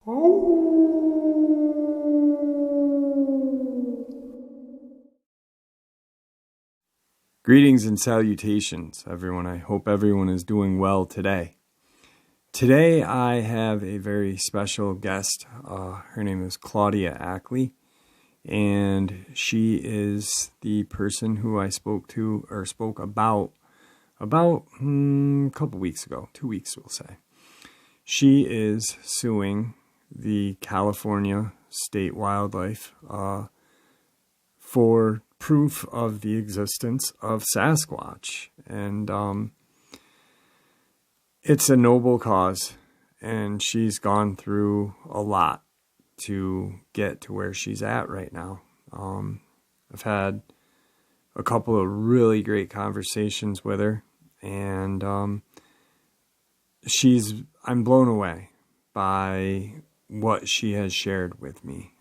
Greetings and salutations, everyone. I hope everyone is doing well today. Today I have a very special guest. Her name is Claudia Ackley, and she is the person who I spoke about a couple weeks ago, 2 weeks we'll say. She is suing the California State Wildlife for proof of the existence of Sasquatch. And it's a noble cause, and she's gone through a lot to get to where she's at right now. I've had a couple of really great conversations with her, and I'm blown away by what she has shared with me.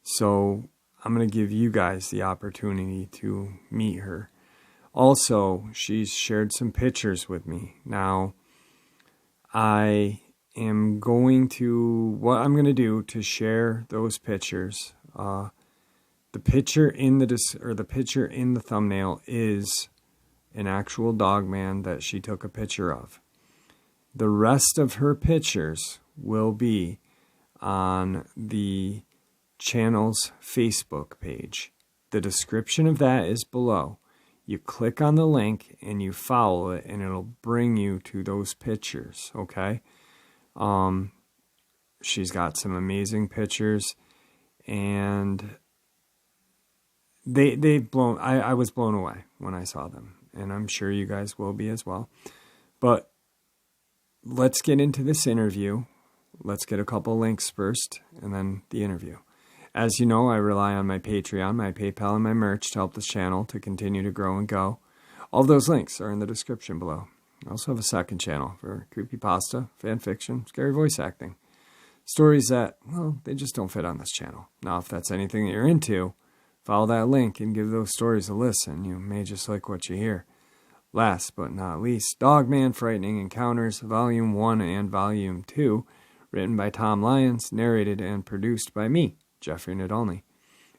So I'm going to give you guys the opportunity to meet her. Also, she's shared some pictures with me. Now, what I'm going to do to share those pictures, the picture in the thumbnail is an actual Dogman that she took a picture of. The rest of her pictures will be on the channel's Facebook page. The description of that is below. You click on the link and you follow it, and it'll bring you to those pictures, okay? She's got some amazing pictures, and I was blown away when I saw them, and I'm sure you guys will be as well. But let's get into this interview. Let's get a couple links first, and then the interview. As you know, I rely on my Patreon, my PayPal, and my merch to help this channel to continue to grow and go. All of those links are in the description below. I also have a second channel for creepypasta, fan fiction, scary voice acting. Stories that, well, they just don't fit on this channel. Now, if that's anything that you're into, follow that link and give those stories a listen. You may just like what you hear. Last but not least, Dogman Frightening Encounters, Volume 1 and Volume 2, written by Tom Lyons, narrated and produced by me, Jeffrey Nadolny,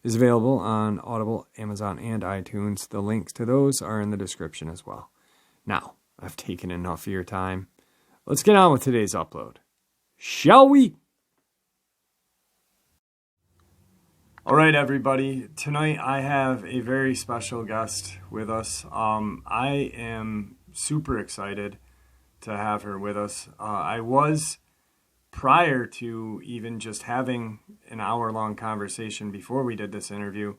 is available on Audible, Amazon, and iTunes. The links to those are in the description as well. Now, I've taken enough of your time. Let's get on with today's upload. Shall we? All right, everybody. Tonight I have a very special guest with us. I am super excited to have her with us. I was, prior to even just having an hour-long conversation before we did this interview,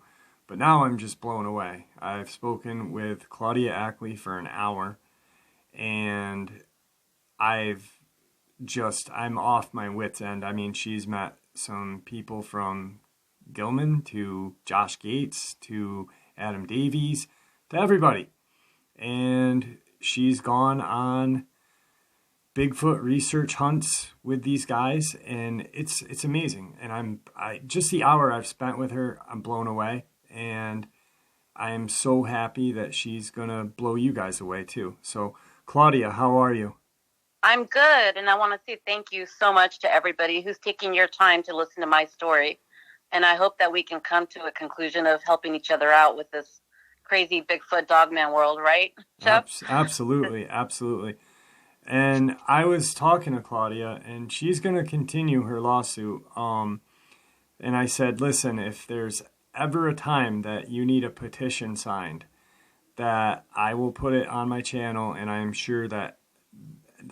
but now I'm just blown away. I've spoken with Claudia Ackley for an hour, and I'm off my wits' end. I mean, she's met some people from Gilman to Josh Gates to Adam Davies to everybody, and she's gone on Bigfoot research hunts with these guys, and it's amazing. And I just the hour I've spent with her, I'm blown away, and I am so happy that she's gonna blow you guys away too. So, Claudia, how are you? I'm good, and I want to say thank you so much to everybody who's taking your time to listen to my story. And I hope that we can come to a conclusion of helping each other out with this crazy Bigfoot Dogman world, right, Jeff? Absolutely, absolutely. And I was talking to Claudia, and she's going to continue her lawsuit. And I said, listen, if there's ever a time that you need a petition signed, that I will put it on my channel, and I'm sure that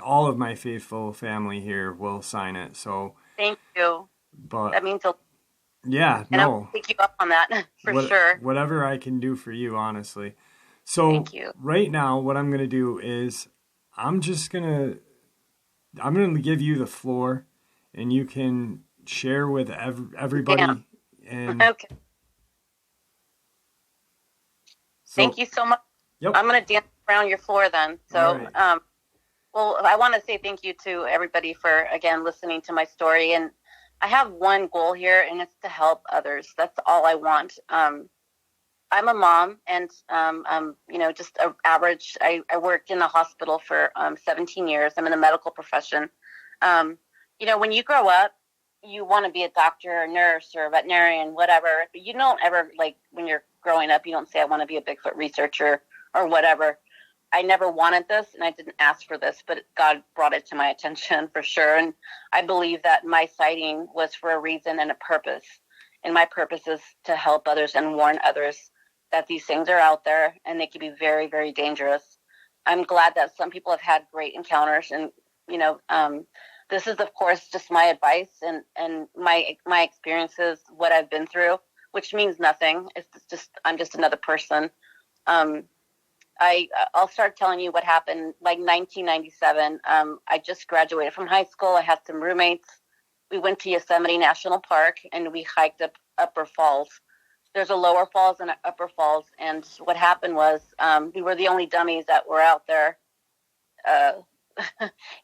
all of my faithful family here will sign it. So thank you. But that means a yeah, and I'll pick you up on that for sure. Whatever I can do for you, honestly. So thank you. Right now, what I'm going to do is I'm going to give you the floor, and you can share with everybody. Yeah. And okay. So, thank you so much. Yep. I'm going to dance around your floor then. So, right. Well, I want to say thank you to everybody for, again, listening to my story. And I have one goal here, and it's to help others. That's all I want. I'm a mom, and just an average. I worked in a hospital for 17 years. I'm in the medical profession. when you grow up, you want to be a doctor or nurse or a veterinarian, whatever. But you don't ever, like, when you're growing up, you don't say, I want to be a Bigfoot researcher or whatever. I never wanted this, and I didn't ask for this, but God brought it to my attention for sure. And I believe that my sighting was for a reason and a purpose. And my purpose is to help others and warn others that these things are out there and they can be very, very dangerous. I'm glad that some people have had great encounters, and this is, of course, just my advice and my experiences, what I've been through, which means nothing. It's just I'm just another person. I'll start telling you what happened. Like 1997, I just graduated from high school. I had some roommates. We went to Yosemite National Park and we hiked up Upper Falls. There's a Lower Falls and an Upper Falls, and what happened was we were the only dummies that were out there.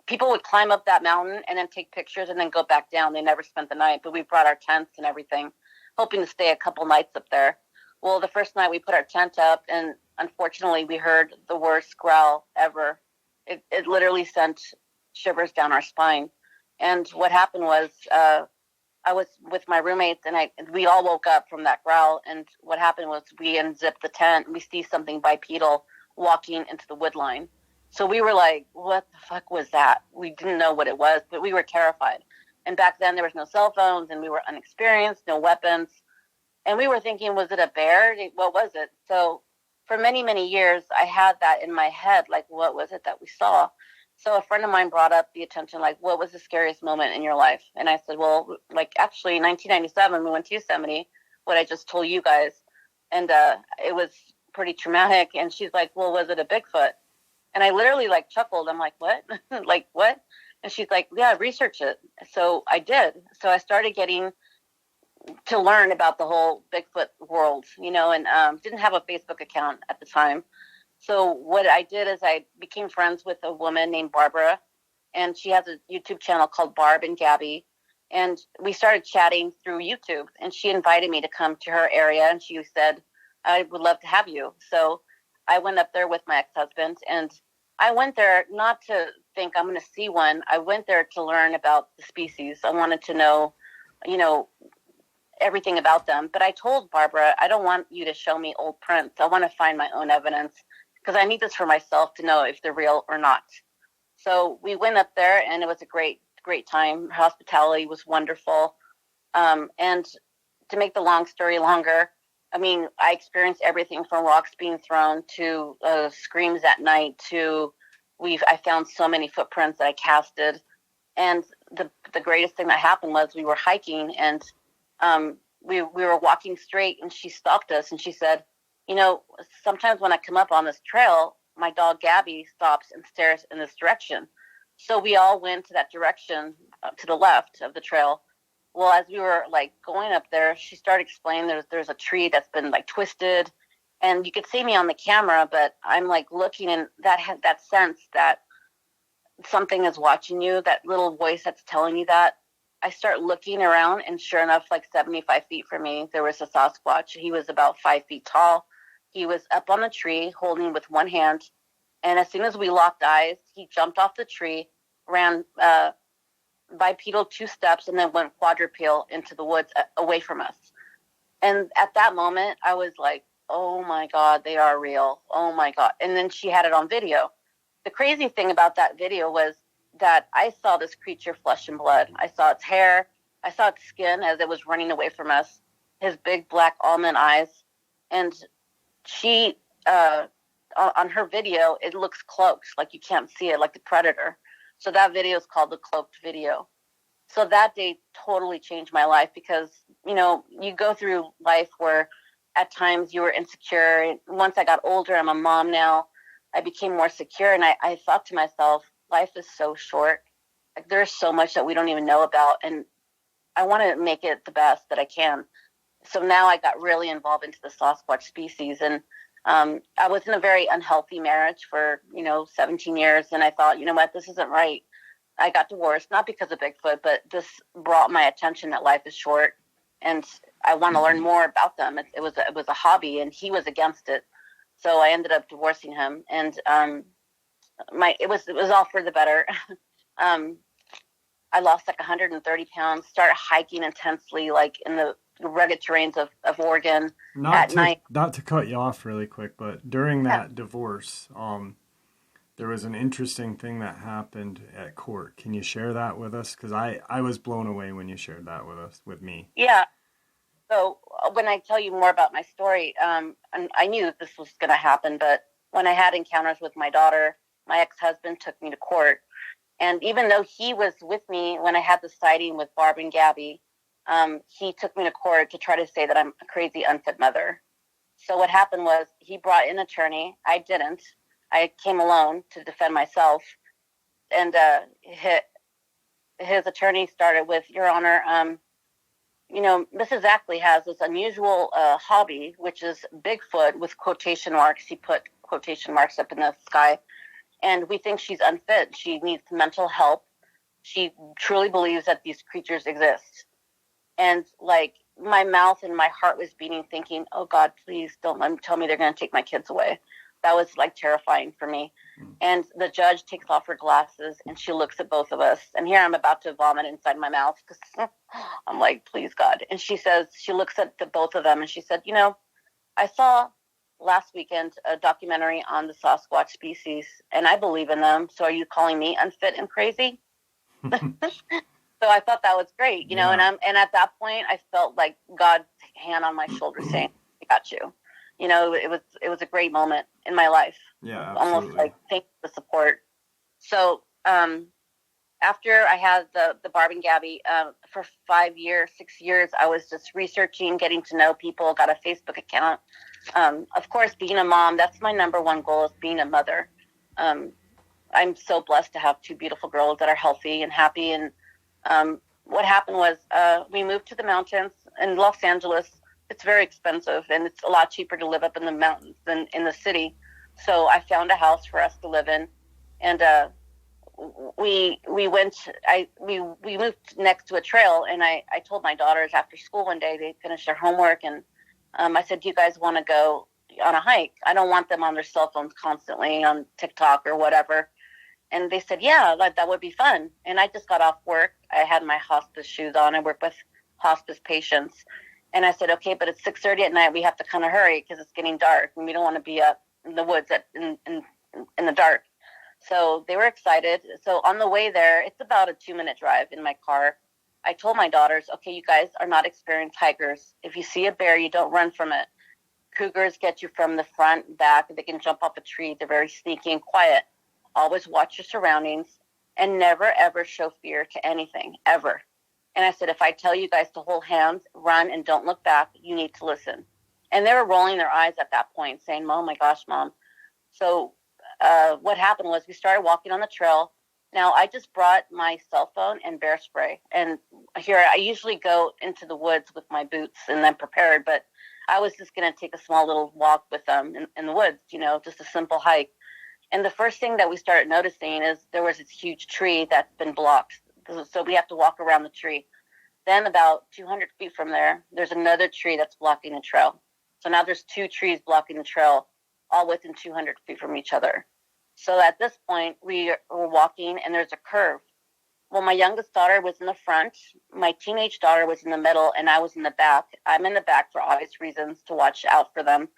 People would climb up that mountain and then take pictures and then go back down. They never spent the night, but we brought our tents and everything, hoping to stay a couple nights up there. Well, the first night we put our tent up, and unfortunately we heard the worst growl ever. It literally sent shivers down our spine. And what happened was I was with my roommates, and we all woke up from that growl. And what happened was we unzipped the tent, and we see something bipedal walking into the wood line. So we were like, what the fuck was that? We didn't know what it was, but we were terrified. And back then there was no cell phones, and we were unexperienced, no weapons. And we were thinking, was it a bear? What was it? So for many, many years, I had that in my head, like, what was it that we saw? So a friend of mine brought up the attention, like, what was the scariest moment in your life? And I said, well, like, actually, in 1997, we went to Yosemite, what I just told you guys. And it was pretty traumatic. And she's like, well, was it a Bigfoot? And I literally, like, chuckled. I'm like, what? Like, what? And she's like, yeah, research it. So I did. So I started getting to learn about the whole Bigfoot world, and didn't have a Facebook account at the time. So what I did is I became friends with a woman named Barbara, and she has a YouTube channel called Barb and Gabby. And we started chatting through YouTube, and she invited me to come to her area, and she said, I would love to have you. So I went up there with my ex-husband, and I went there not to think I'm going to see one. I went there to learn about the species. I wanted to know, everything about them. But I told Barbara, I don't want you to show me old prints. I want to find my own evidence because I need this for myself to know if they're real or not. So we went up there, and it was a great, great time. Hospitality was wonderful. And to make the long story longer, I mean, I experienced everything from rocks being thrown to screams at night to I found so many footprints that I casted. And the greatest thing that happened was we were hiking, and we were walking straight, and she stopped us, and she said, sometimes when I come up on this trail, my dog Gabby stops and stares in this direction. So we all went to that direction to the left of the trail. Well, as we were like going up there, she started explaining there's a tree that's been like twisted, and you could see me on the camera, but I'm like looking, and that sense that something is watching you, that little voice that's telling you that. I start looking around, and sure enough, like 75 feet from me, there was a Sasquatch. He was about 5 feet tall. He was up on the tree holding with one hand. And as soon as we locked eyes, he jumped off the tree, ran bipedal 2 steps, and then went quadrupedal into the woods away from us. And at that moment, I was like, oh my God, they are real. Oh my God. And then she had it on video. The crazy thing about that video was that I saw this creature flesh and blood. I saw its hair. I saw its skin as it was running away from us, his big black almond eyes. And she, on her video, it looks cloaked, like you can't see it, like the predator. So that video is called the cloaked video. So that day totally changed my life because, you go through life where at times you were insecure. Once I got older, I'm a mom now, I became more secure. And I thought to myself, life is so short. Like, there's so much that we don't even know about. And I want to make it the best that I can. So now I got really involved into the Sasquatch species. And I was in a very unhealthy marriage for, 17 years. And I thought, you know what, this isn't right. I got divorced, not because of Bigfoot, but this brought my attention that life is short. And I want to learn more about them. It was a hobby, and he was against it. So I ended up divorcing him. And it was all for the better. I lost like 130 pounds, started hiking intensely, like in the rugged terrains of Oregon at night. Not to cut you off really quick, but during Yeah. that divorce, there was an interesting thing that happened at court. Can you share that with us? Because I was blown away when you shared that with me. Yeah. So when I tell you more about my story, and I knew that this was going to happen, but when I had encounters with my daughter, my ex-husband took me to court. And even though he was with me when I had the sighting with Barb and Gabby, he took me to court to try to say that I'm a crazy, unfit mother. So what happened was he brought in an attorney. I didn't. I came alone to defend myself. And his attorney started with, Your Honor, Mrs. Ackley has this unusual hobby, which is Bigfoot with quotation marks. He put quotation marks up in the sky. And we think she's unfit. She needs mental help. She truly believes that these creatures exist. And like my mouth and my heart was beating, thinking, oh God, please don't let them tell me they're going to take my kids away. That was like terrifying for me. And the judge takes off her glasses and she looks at both of us. And here I'm about to vomit inside my mouth because I'm like, please God. And she looks at the both of them and she said, I saw last weekend a documentary on the Sasquatch species and I believe in them. So are you calling me unfit and crazy? So I thought that was great, Yeah. and at that point I felt like God's hand on my shoulder saying, I got you. It was a great moment in my life. Yeah, absolutely. Almost like thank you for the support. So after I had the Barb and Gabby, for 6 years, I was just researching, getting to know people, got a Facebook account. Of course, being a mom, that's my number one goal, is being a mother. I'm so blessed to have two beautiful girls that are healthy and happy. And what happened was we moved to the mountains in Los Angeles. It's very expensive, and it's a lot cheaper to live up in the mountains than in the city. So I found a house for us to live in, and we moved next to a trail. And I told my daughters after school one day, they finished their homework, and I said, do you guys want to go on a hike? I don't want them on their cell phones constantly on TikTok or whatever. And they said, yeah, that would be fun. And I just got off work. I had my hospice shoes on. I work with hospice patients. And I said, okay, but it's 6:30 at night. We have to kind of hurry because it's getting dark and we don't want to be up in the woods in the dark. So they were excited. So on the way there, it's about a 2-minute drive in my car. I told my daughters, okay, you guys are not experienced hikers. If you see a bear, you don't run from it. Cougars get you from the front, back. They can jump off a tree. They're very sneaky and quiet. Always watch your surroundings and never, ever show fear to anything, ever. And I said, if I tell you guys to hold hands, run, and don't look back, you need to listen. And they were rolling their eyes at that point, saying, oh, my gosh, Mom. So what happened was we started walking on the trail. Now, I just brought my cell phone and bear spray. And here, I usually go into the woods with my boots and then prepared, but I was just going to take a small little walk with them in the woods, just a simple hike. And the first thing that we started noticing is there was this huge tree that's been blocked. So we have to walk around the tree. Then about 200 feet from there, there's another tree that's blocking the trail. So now there's 2 trees blocking the trail, all within 200 feet from each other. So at this point, we were walking and there's a curve. Well, my youngest daughter was in the front. My teenage daughter was in the middle and I was in the back. I'm in the back for obvious reasons, to watch out for them.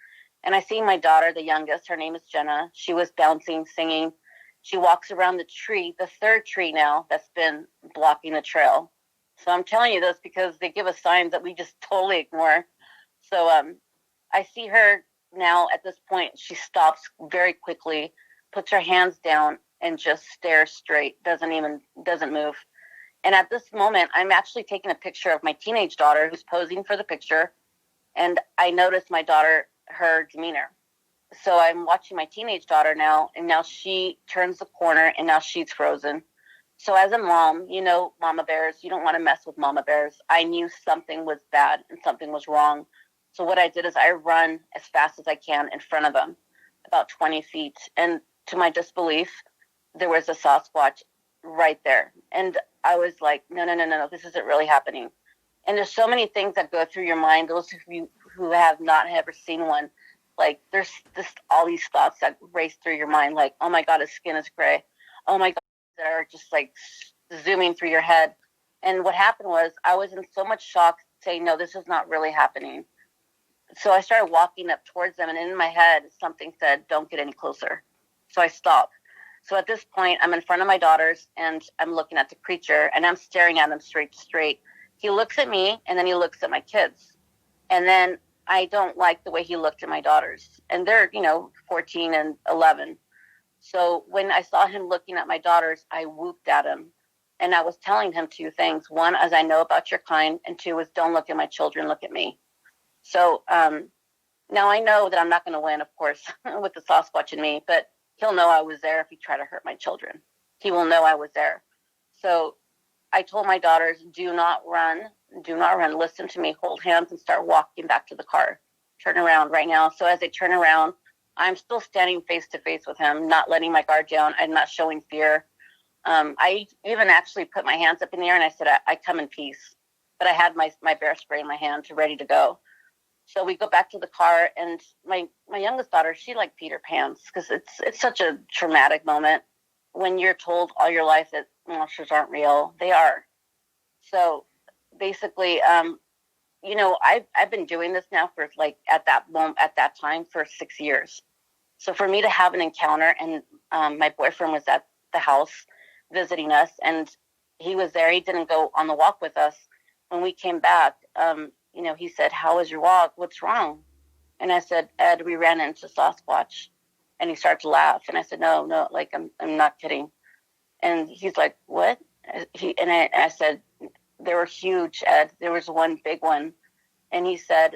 And I see my daughter, the youngest, her name is Jenna. She was bouncing, singing. She walks around the tree, the 3rd tree now that's been blocking the trail. So I'm telling you this because they give us signs that we just totally ignore. So I see her now at this point. She stops very quickly, puts her hands down, and just stares straight, doesn't move. And at this moment, I'm actually taking a picture of my teenage daughter who's posing for the picture. And I notice my daughter, her demeanor. So I'm watching my teenage daughter now, and now she turns the corner, and now she's frozen. So as a mom, mama bears, you don't want to mess with mama bears. I knew something was bad and something was wrong. So what I did is I run as fast as I can in front of them, about 20 feet. And to my disbelief, there was a Sasquatch right there. And I was like, no, this isn't really happening. And there's so many things that go through your mind. Those of you who have not ever seen one, like there's just all these thoughts that race through your mind, like, oh my God, his skin is gray. Oh my God, that are just like zooming through your head. And what happened was I was in so much shock saying, no, this is not really happening. So I started walking up towards them, and in my head, something said, don't get any closer. So I stopped. So at this point, I'm in front of my daughters, and I'm looking at the creature, and I'm staring at him straight. He looks at me, and then he looks at my kids. And then I don't like the way he looked at my daughters. And they're, 14 and 11. So when I saw him looking at my daughters, I whooped at him. And I was telling him two things. One, as I know about your kind, and two, is don't look at my children, look at me. So now I know that I'm not going to win, of course, with the Sasquatch in me, but he'll know I was there if he tried to hurt my children. He will know I was there. So I told my daughters, do not run, listen to me, hold hands, and start walking back to the car. Turn around right now. So as they turn around, I'm still standing face to face with him, not letting my guard down. I'm not showing fear. I even actually put my hands up in the air, and I said, I come in peace. But I had my bear spray in my hand, ready to go. So we go back to the car, and my youngest daughter, she like peed her pants, because it's such a traumatic moment when you're told all your life that monsters aren't real. They are. So basically, I've been doing this now for at that time for 6 years. So for me to have an encounter, and my boyfriend was at the house visiting us, and he was there. He didn't go on the walk with us. When we came back, he said, how was your walk? What's wrong? And I said, Ed, we ran into Sasquatch. And he started to laugh. And I said, no, like, I'm not kidding. And he's like, what? I said, they were huge, Ed. There was one big one. And he said,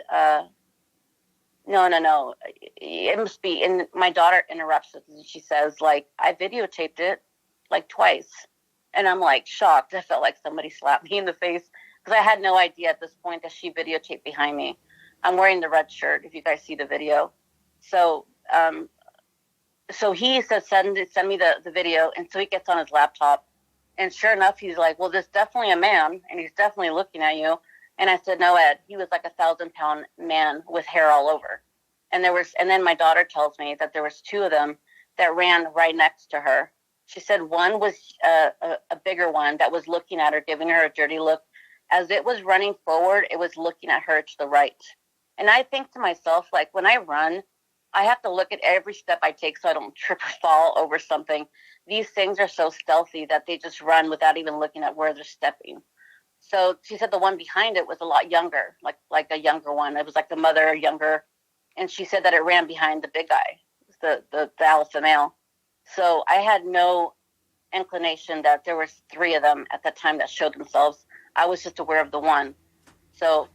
no. It must be. And my daughter interrupts us, and she says, like, I videotaped it like twice. And I'm like shocked. I felt like somebody slapped me in the face, because I had no idea at this point that she videotaped behind me. I'm wearing the red shirt, if you guys see the video. So so he said, send me the video. And so he gets on his laptop. And sure enough, he's like, well, there's definitely a man, and he's definitely looking at you. And I said, no, Ed, he was like 1,000-pound man with hair all over. And then my daughter tells me that there was two of them that ran right next to her. She said one was a bigger one that was looking at her, giving her a dirty look. As it was running forward, it was looking at her to the right. And I think to myself, like, when I run, I have to look at every step I take so I don't trip or fall over something. These things are so stealthy that they just run without even looking at where they're stepping. So she said the one behind it was a lot younger, like a younger one. It was like the mother, younger. And she said that it ran behind the big guy, the alpha male. So I had no inclination that there was three of them at the time that showed themselves. I was just aware of the one. So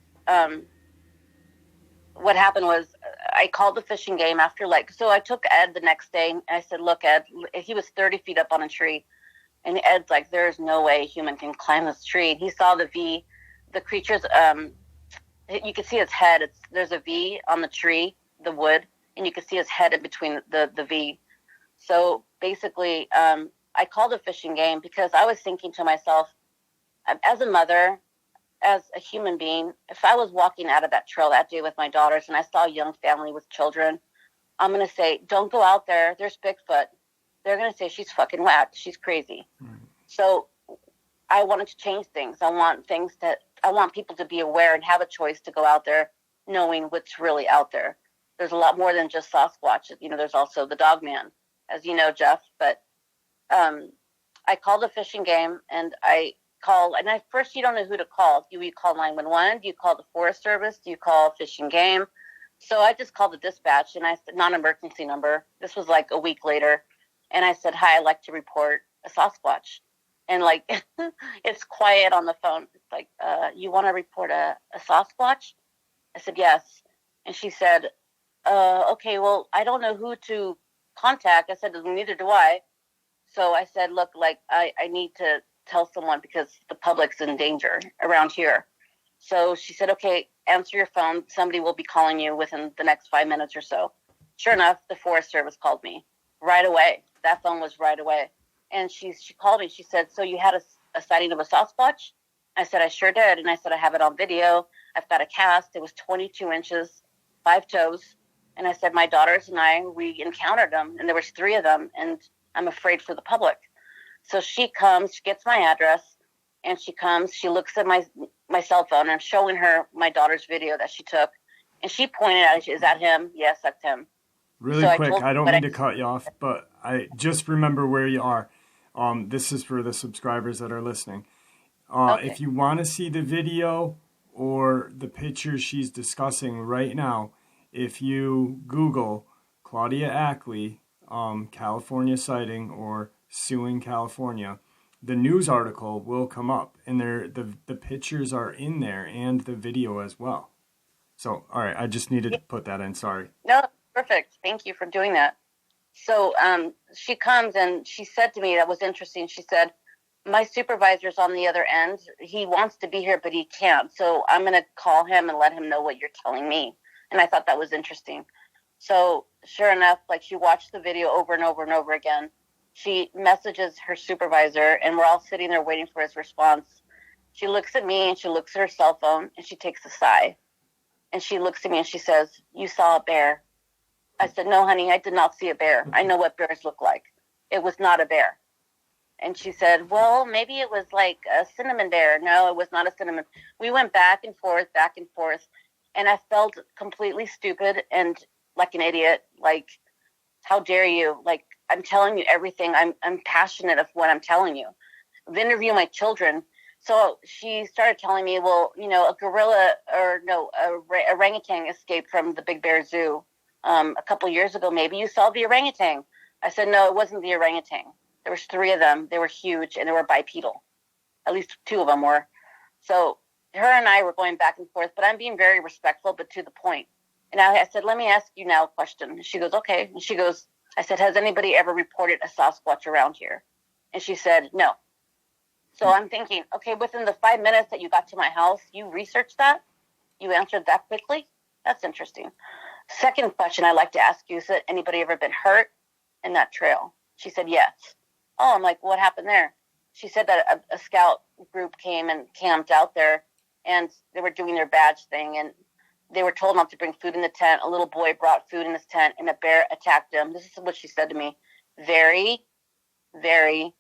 what happened was I called the fishing game after, so I took Ed the next day, and I said, look, Ed, he was 30 feet up on a tree. And Ed's like, there's no way a human can climb this tree. And he saw the V, the creature's, you can see his head. There's a V on the tree, the wood, and you can see his head in between the V. So basically, I called a fishing game because I was thinking to myself, as a mother, as a human being, if I was walking out of that trail that day with my daughters and I saw a young family with children, I'm going to say, don't go out there. There's Bigfoot. They're going to say, she's fucking whacked. She's crazy. Mm. So I wanted to change things. I want people to be aware and have a choice to go out there knowing what's really out there. There's a lot more than just Sasquatch. There's also the Dogman, as you know, Jeff. But I called a fishing game, and I call, and at first you don't know who to call. Do you call 911? Do you call the Forest Service? Do you call fishing game? So I just called the dispatch, and I said, non-emergency number. This was like a week later. And I said, hi, I'd like to report a Sasquatch. And it's quiet on the phone. It's like, you want to report a Sasquatch? I said, yes. And she said, okay, well, I don't know who to contact. I said, neither do I. So I said, look, I need to tell someone because the public's in danger around here. So she said, okay, answer your phone. Somebody will be calling you within the next 5 minutes or so. Sure enough, the Forest Service called me right away. That phone was right away. And she called me. She said, so you had a sighting of a Sasquatch? I said, I sure did. And I said, I have it on video. I've got a cast. It was 22 inches, 5 toes. And I said, my daughters and we encountered them, and there was 3 of them, and I'm afraid for the public. So she comes, she gets my address, and she comes, she looks at my cell phone, and I'm showing her my daughter's video that she took, and she pointed at it. Is that him? Yes, that's him. Really So quick, I don't mean to cut you off, but I just remember where you are. This is for the subscribers that are listening. Okay. If you want to see the video or the pictures she's discussing right now, if you Google Claudia Ackley, California sighting, or Suing California, the news article will come up, and the pictures are in there and the video as well. So, all right, I just needed to put that in. Sorry. No, perfect. Thank you for doing that. So she comes and she said to me, that was interesting. She said, my supervisor's on the other end. He wants to be here, but he can't. So I'm going to call him and let him know what you're telling me. And I thought that was interesting. So sure enough, like she watched the video over and over and over again. She messages her supervisor, and we're all sitting there waiting for his response. She looks at me and she looks at her cell phone and she takes a sigh. And she looks at me and she says, you saw a bear. I said, no, honey, I did not see a bear. I know what bears look like. It was not a bear. And she said, well, maybe it was like a cinnamon bear. No, it was not a cinnamon. We went back and forth. And I felt completely stupid and like an idiot. Like, how dare you? Like, I'm telling you everything. I'm passionate of what I'm telling you. I've interviewed my children. So she started telling me, well, you know, a orangutan escaped from the Big Bear Zoo a couple years ago. Maybe you saw the orangutan. I said, no, it wasn't the orangutan. There was 3 of them. They were huge, and they were bipedal. At least 2 of them were. So her and I were going back and forth, but I'm being very respectful, but to the point. And I said, let me ask you now a question. And she goes, okay. And she goes, I said, has anybody ever reported a Sasquatch around here? And she said, no. So I'm thinking, okay, within the 5 minutes that you got to my house, you researched that? You answered that quickly? That's interesting. Second question I'd like to ask you is that anybody ever been hurt in that trail? She said, yes. Oh, I'm like, what happened there? She said that a scout group came and camped out there, and they were doing their badge thing, and they were told not to bring food in the tent. A little boy brought food in his tent, and a bear attacked him. This is what she said to me. Very, very,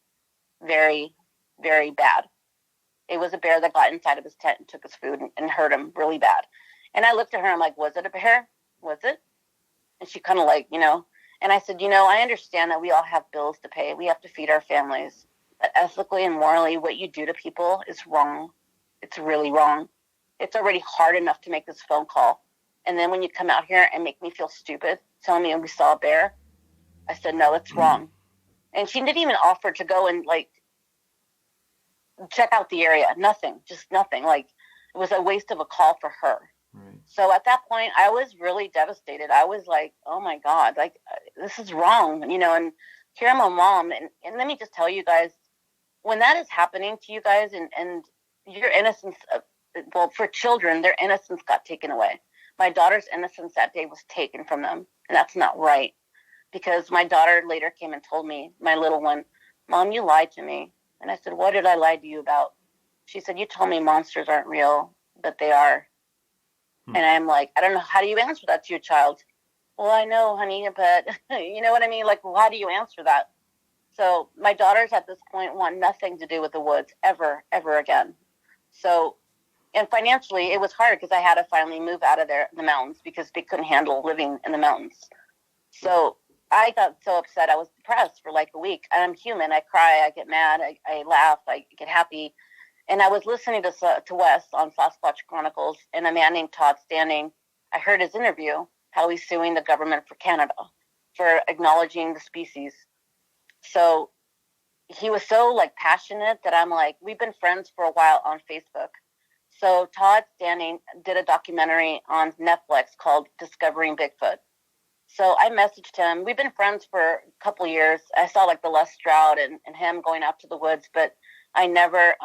very, very bad. It was a bear that got inside of his tent and took his food and hurt him really bad. And I looked at her, I'm like, was it a bear? Was it? And she kind of like, you know, and I said, you know, I understand that we all have bills to pay. We have to feed our families. But ethically and morally, what you do to people is wrong. It's really wrong. It's already hard enough to make this phone call. And then when you come out here and make me feel stupid, telling me we saw a bear, I said, no, it's wrong. And she didn't even offer to go and like check out the area. Nothing, just nothing. Like it was a waste of a call for her. Right. So at that point, I was really devastated. I was like, oh my God, like this is wrong, you know, and here I'm a mom. And let me just tell you guys, when that is happening to you guys and your innocence, well, for children, their innocence got taken away. My daughter's innocence that day was taken from them. And that's not right. Because my daughter later came and told me, my little one, Mom, you lied to me. And I said, what did I lie to you about? She said, you told me monsters aren't real, but they are. And I'm like, I don't know. How do you answer that to your child? Well, I know, honey, but you know what I mean? Like, well, how do you answer that? So my daughters at this point want nothing to do with the woods ever, ever again. So, and financially, it was hard because I had to finally move out of the mountains because they couldn't handle living in the mountains. So I got so upset. I was depressed for like a week. And I'm human. I cry. I get mad. I laugh. I get happy. And I was listening to Wes on Sasquatch Chronicles, and a man named Todd Standing, I heard his interview, how he's suing the government for Canada for acknowledging the species. So he was so like passionate that I'm like, we've been friends for a while on Facebook. So Todd Standing did a documentary on Netflix called Discovering Bigfoot. So I messaged him. We've been friends for a couple of years. I saw like the Les Stroud and him going out to the woods, but I never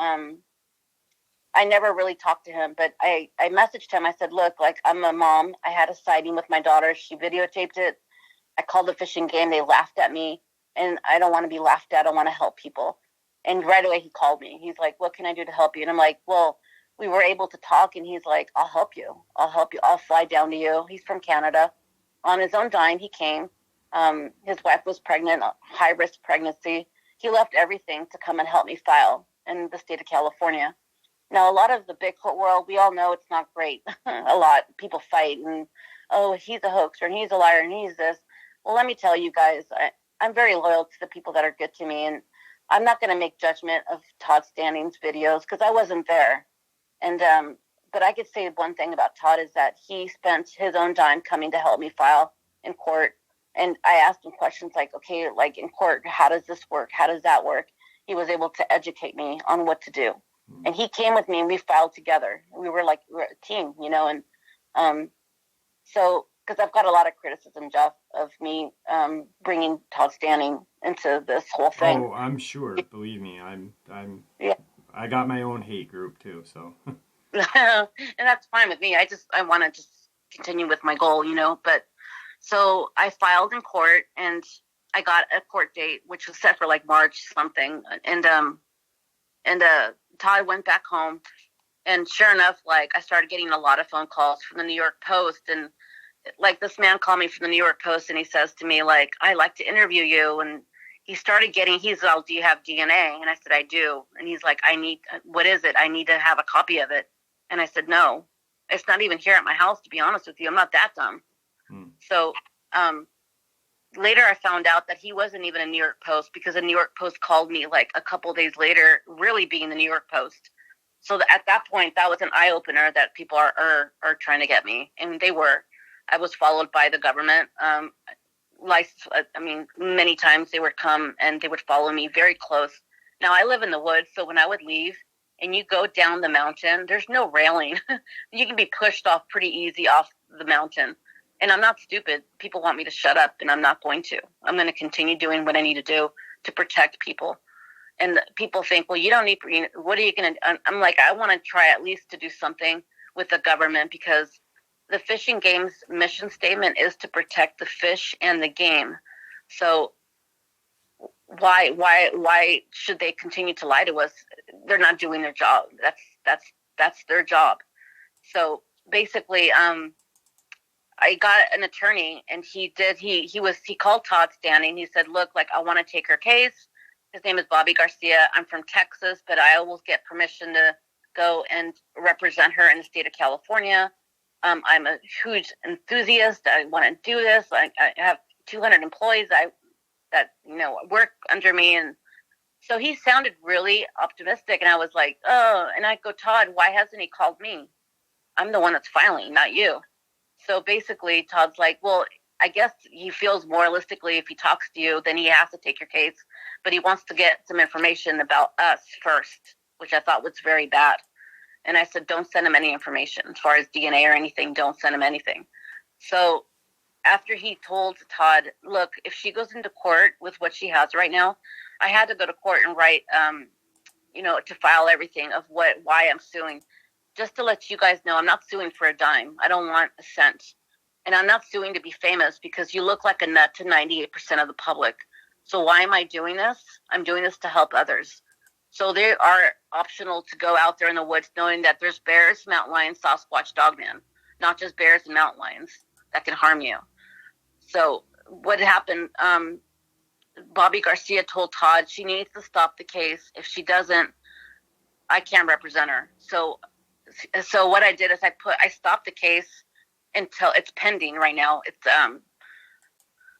really talked to him, but I messaged him. I said, look, like I'm a mom. I had a sighting with my daughter. She videotaped it. I called the fishing game. They laughed at me, and I don't want to be laughed at. I want to help people. And right away he called me. He's like, what can I do to help you? And I'm like, well, we were able to talk, and he's like, I'll help you. I'll fly down to you. He's from Canada. On his own dime, he came. His wife was pregnant, a high-risk pregnancy. he left everything to come and help me file in the state of California. Now, a lot of the Bigfoot world, we all know it's not great. A lot. People fight and, oh, he's a hoaxer and he's a liar and he's this. Well, let me tell you guys, I'm very loyal to the people that are good to me. And I'm not going to make judgment of Todd Standing's videos because I wasn't there. And, but I could say one thing about Todd is that he spent his own dime coming to help me file in court. And I asked him questions like, okay, like in court, how does this work? How does that work? He was able to educate me on what to do. And he came with me and we filed together. We were a team, and so because I've got a lot of criticism, Jeff, of me bringing Todd Standing into this whole thing. Oh, I'm sure. Believe me, Yeah. I got my own hate group too, so. And that's fine with me. I want to just continue with my goal, But so I filed in court and I got a court date, which was set for like March something, and Todd went back home, and sure enough, like I started getting a lot of phone calls from the New York Post, and like this man called me from the New York Post, and he says to me like, "I'd like to interview you," and he's like, "Do you have DNA?" And I said, "I do," and he's like, "What is it? I need to have a copy of it," and I said, "No, it's not even here at my house. To be honest with you, I'm not that dumb." So, later I found out that he wasn't even a New York Post because the New York Post called me like a couple of days later, really being the New York Post. So at that point, that was an eye opener that people are trying to get me. And they were. I was followed by the government. Many times they would come and they would follow me very close. Now I live in the woods. So when I would leave and you go down the mountain, there's no railing. You can be pushed off pretty easy off the mountain. And I'm not stupid. People want me to shut up, and I'm not going to. I'm going to continue doing what I need to do to protect people. And people think, well, you don't need, what are you going to, I'm like, I want to try at least to do something with the government because the Fish and Game's mission statement is to protect the fish and the game. So why should they continue to lie to us? They're not doing their job. That's their job. So basically, I got an attorney, and he called Todd Standing. He said, "Look, like I want to take her case. His name is Bobby Garcia. I'm from Texas, but I will get permission to go and represent her in the state of California. I'm a huge enthusiast. I want to do this. I have 200 employees that work under me." And so he sounded really optimistic, and I was like, "Oh," and I go, "Todd, why hasn't he called me? I'm the one that's filing, not you." So basically, Todd's like, "Well, I guess he feels moralistically if he talks to you, then he has to take your case. But he wants to get some information about us first," which I thought was very bad. And I said, "Don't send him any information. As far as DNA or anything, don't send him anything." So after he told Todd, "Look, if she goes into court with what she has right now," I had to go to court and write, to file everything of why I'm suing. Just to let you guys know, I'm not suing for a dime. I don't want a cent. And I'm not suing to be famous because you look like a nut to 98% of the public. So why am I doing this? I'm doing this to help others. So they are optional to go out there in the woods knowing that there's bears, mountain lions, Sasquatch, Dogman, not just bears and mountain lions that can harm you. So what happened, Bobby Garcia told Todd she needs to stop the case. If she doesn't, I can't represent her. So what I did is I stopped the case until it's pending right now. It's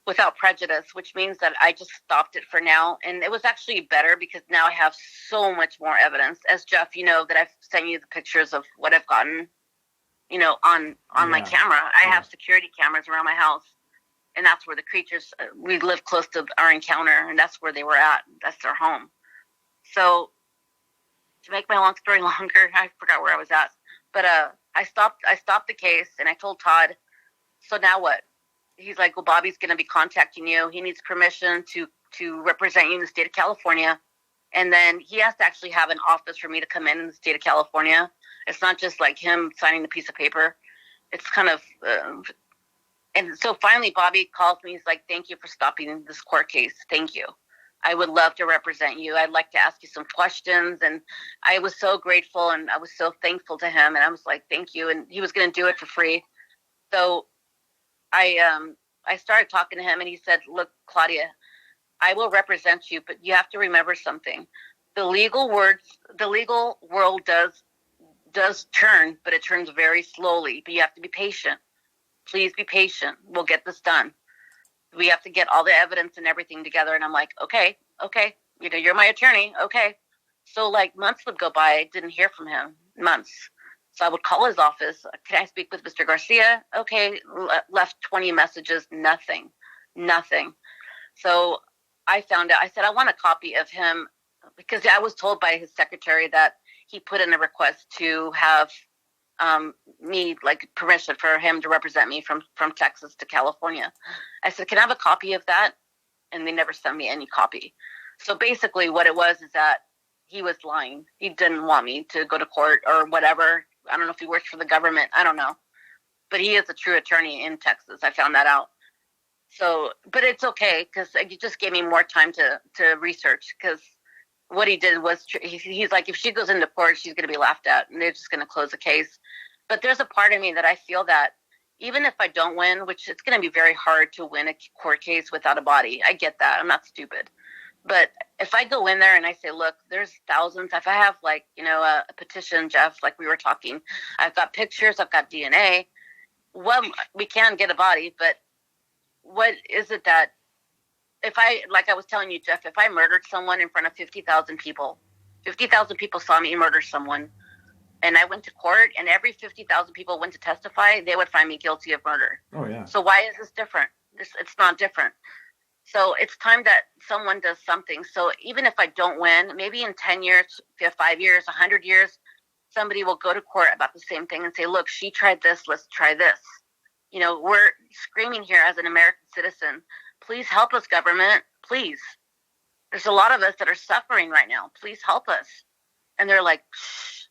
without prejudice, which means that I just stopped it for now. And it was actually better because now I have so much more evidence. As Jeff, that I've sent you the pictures of what I've gotten, on my camera. I have security cameras around my house, and that's where the creatures, we live close to our encounter, and that's where they were at. That's their home. So to make my long story longer, I forgot where I was at, but I stopped the case, and I told Todd, "So now what?" He's like, "Well, Bobby's going to be contacting you. He needs permission to represent you in the state of California. And then he has to actually have an office for me to come in the state of California. It's not just like him signing the piece of paper. It's kind of, and so finally Bobby calls me. He's like, "Thank you for stopping this court case. Thank you. I would love to represent you. I'd like to ask you some questions." And I was so grateful, and I was so thankful to him. And I was like, "Thank you." And he was going to do it for free. So I started talking to him, and he said, "Look, Claudia, I will represent you, but you have to remember something. The legal world does turn, but it turns very slowly. But you have to be patient. Please be patient. We'll get this done. We have to get all the evidence and everything together. And I'm like, okay. You're my attorney. Okay. So like months would go by. I didn't hear from him. Months. So I would call his office. Can I speak with Mr. Garcia? Okay. Left 20 messages. Nothing. So I found out. I said, I want a copy of him, because I was told by his secretary that he put in a request to have me, like, permission for him to represent me from Texas to California. I said, can I have a copy of that? And they never sent me any copy. So basically what it was is that he was lying. He didn't want me to go to court or whatever. I don't know if he works for the government. I don't know. But he is a true attorney in Texas. I found that out. So, but it's okay, because it just gave me more time to research, because what he did was, he's like, if she goes into court, she's going to be laughed at, and they're just going to close the case. But there's a part of me that I feel that even if I don't win, which it's going to be very hard to win a court case without a body. I get that. I'm not stupid. But if I go in there and I say, look, there's thousands. If I have, like, a petition, Jeff, like we were talking, I've got pictures, I've got DNA. Well, we can get a body, but what is it that, if I, like I was telling you, Jeff, if I murdered someone in front of 50,000 people saw me murder someone, and I went to court, and every 50,000 people went to testify, they would find me guilty of murder. Oh, yeah. So why is this different? It's not different. So it's time that someone does something. So even if I don't win, maybe in 10 years, 5 years, 100 years, somebody will go to court about the same thing and say, look, she tried this, let's try this. We're screaming here as an American citizen. Please help us, government. Please. There's a lot of us that are suffering right now. Please help us. And they're like, shh,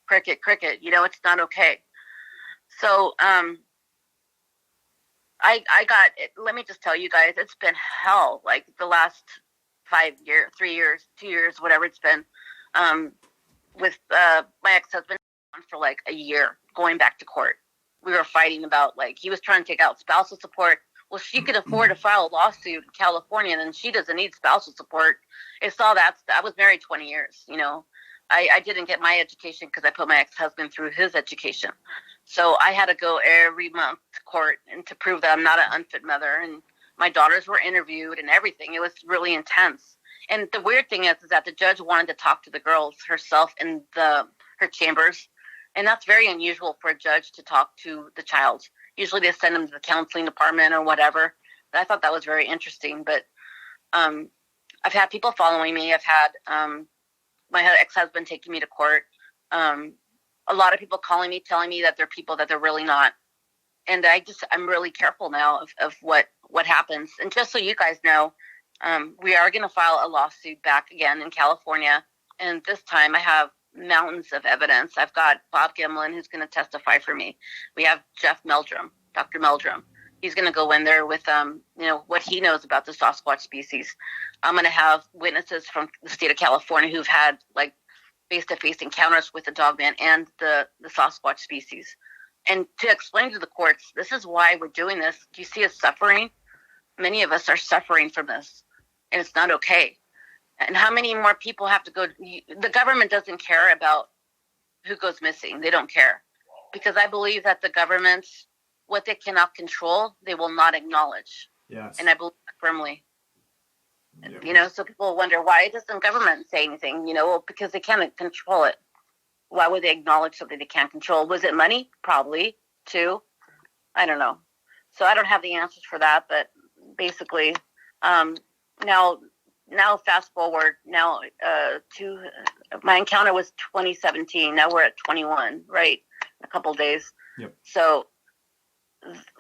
cricket. It's not okay. So I got it. Let me just tell you guys, it's been hell. Like the last 5 years, 3 years, 2 years, whatever it's been, with my ex-husband for like a year, going back to court. We were fighting about, like, he was trying to take out spousal support. Well, she could afford to file a lawsuit in California, and then she doesn't need spousal support. It's all that. I was married 20 years, I didn't get my education because I put my ex-husband through his education. So I had to go every month to court and to prove that I'm not an unfit mother. And my daughters were interviewed and everything. It was really intense. And the weird thing is that the judge wanted to talk to the girls herself in her chambers. And that's very unusual for a judge to talk to the child. Usually they send them to the counseling department or whatever. But I thought that was very interesting. But I've had people following me. I've had my ex-husband taking me to court. A lot of people calling me, telling me that they're people that they're really not. And I'm really careful now of what happens. And just so you guys know, we are going to file a lawsuit back again in California. And this time I have mountains of evidence. I've got Bob Gimlin, who's going to testify for me. We have Dr. Meldrum. He's going to go in there with, what he knows about the Sasquatch species. I'm going to have witnesses from the state of California who've had, like, face-to-face encounters with the Dogman and the Sasquatch species. And to explain to the courts, this is why we're doing this. Do you see us suffering? Many of us are suffering from this, and it's not okay. And how many more people have to go? The government doesn't care about who goes missing. They don't care. Because I believe that the government, what they cannot control, they will not acknowledge. Yes. And I believe that firmly. Yeah. So people wonder, why doesn't government say anything? Well, because they can't control it. Why would they acknowledge something they can't control? Was it money? Probably, too. I don't know. So I don't have the answers for that, but basically, now fast forward, to my encounter was 2017. Now we're at 21, right? A couple of days. Yep. So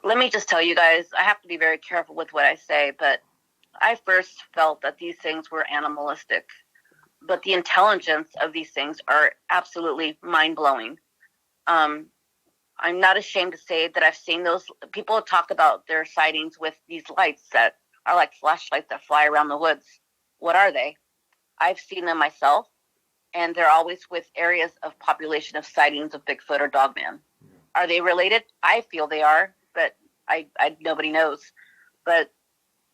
let me just tell you guys, I have to be very careful with what I say, but I first felt that these things were animalistic, but the intelligence of these things are absolutely mind-blowing. I'm not ashamed to say that I've seen those. People talk about their sightings with these lights that are like flashlights that fly around the woods. What are they? I've seen them myself, and they're always with areas of population of sightings of Bigfoot or Dogman. Are they related? I feel they are, but I nobody knows. But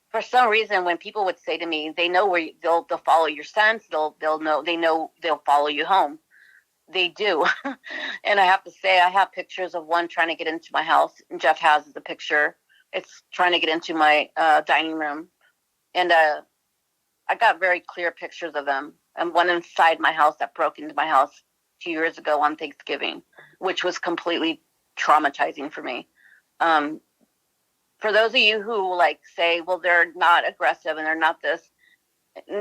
for some reason, when people would say to me, they know where they'll follow your scents. They'll follow you home. They do. And I have to say, I have pictures of one trying to get into my house. And Jeff has the picture. It's trying to get into my dining room. And I got very clear pictures of them. And one inside my house that broke into my house 2 years ago on Thanksgiving, which was completely traumatizing for me. For those of you who like say, well, they're not aggressive and they're not this,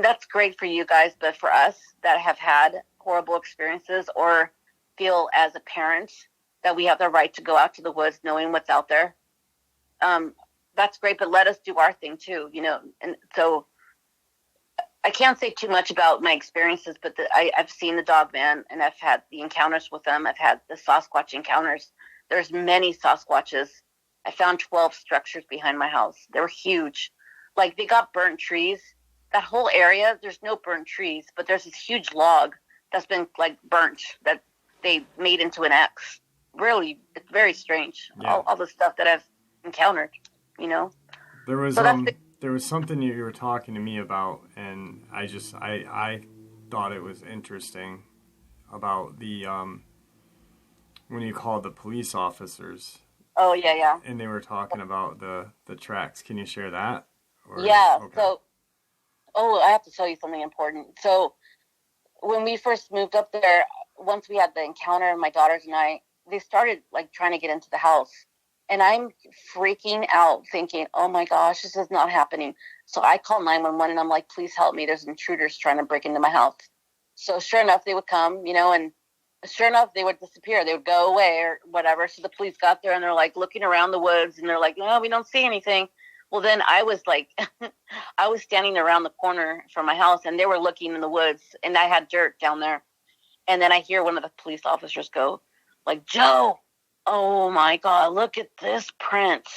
that's great for you guys. But for us that have had horrible experiences or feel as a parent that we have the right to go out to the woods knowing what's out there, that's great. But let us do our thing too, you know. And so I can't say too much about my experiences, but I've seen the Dogman and I've had the encounters with them. I've had the Sasquatch encounters. There's many Sasquatches. I found 12 structures behind my house. They were huge. Like, they got burnt trees. That whole area, there's no burnt trees, but there's this huge log that's been, like, burnt that they made into an X. Really, it's very strange. Yeah. All the stuff that I've encountered, you know? There was something you were talking to me about, and I thought it was interesting about the, when you called the police officers. Oh, yeah. And they were talking about the tracks. Can you share that? Yeah. Okay. So, I have to tell you something important. So, when we first moved up there, once we had the encounter, my daughters and I, they started like trying to get into the house. And I'm freaking out thinking, oh my gosh, this is not happening. So I called 911 and I'm like, please help me. There's intruders trying to break into my house. So sure enough, they would come, you know, and sure enough, they would disappear. They would go away or whatever. So the police got there and they're like looking around the woods and they're like, no, we don't see anything. Well, then I was like, I was standing around the corner from my house and they were looking in the woods and I had dirt down there. And then I hear one of the police officers go like, Joe, oh my God, look at this print.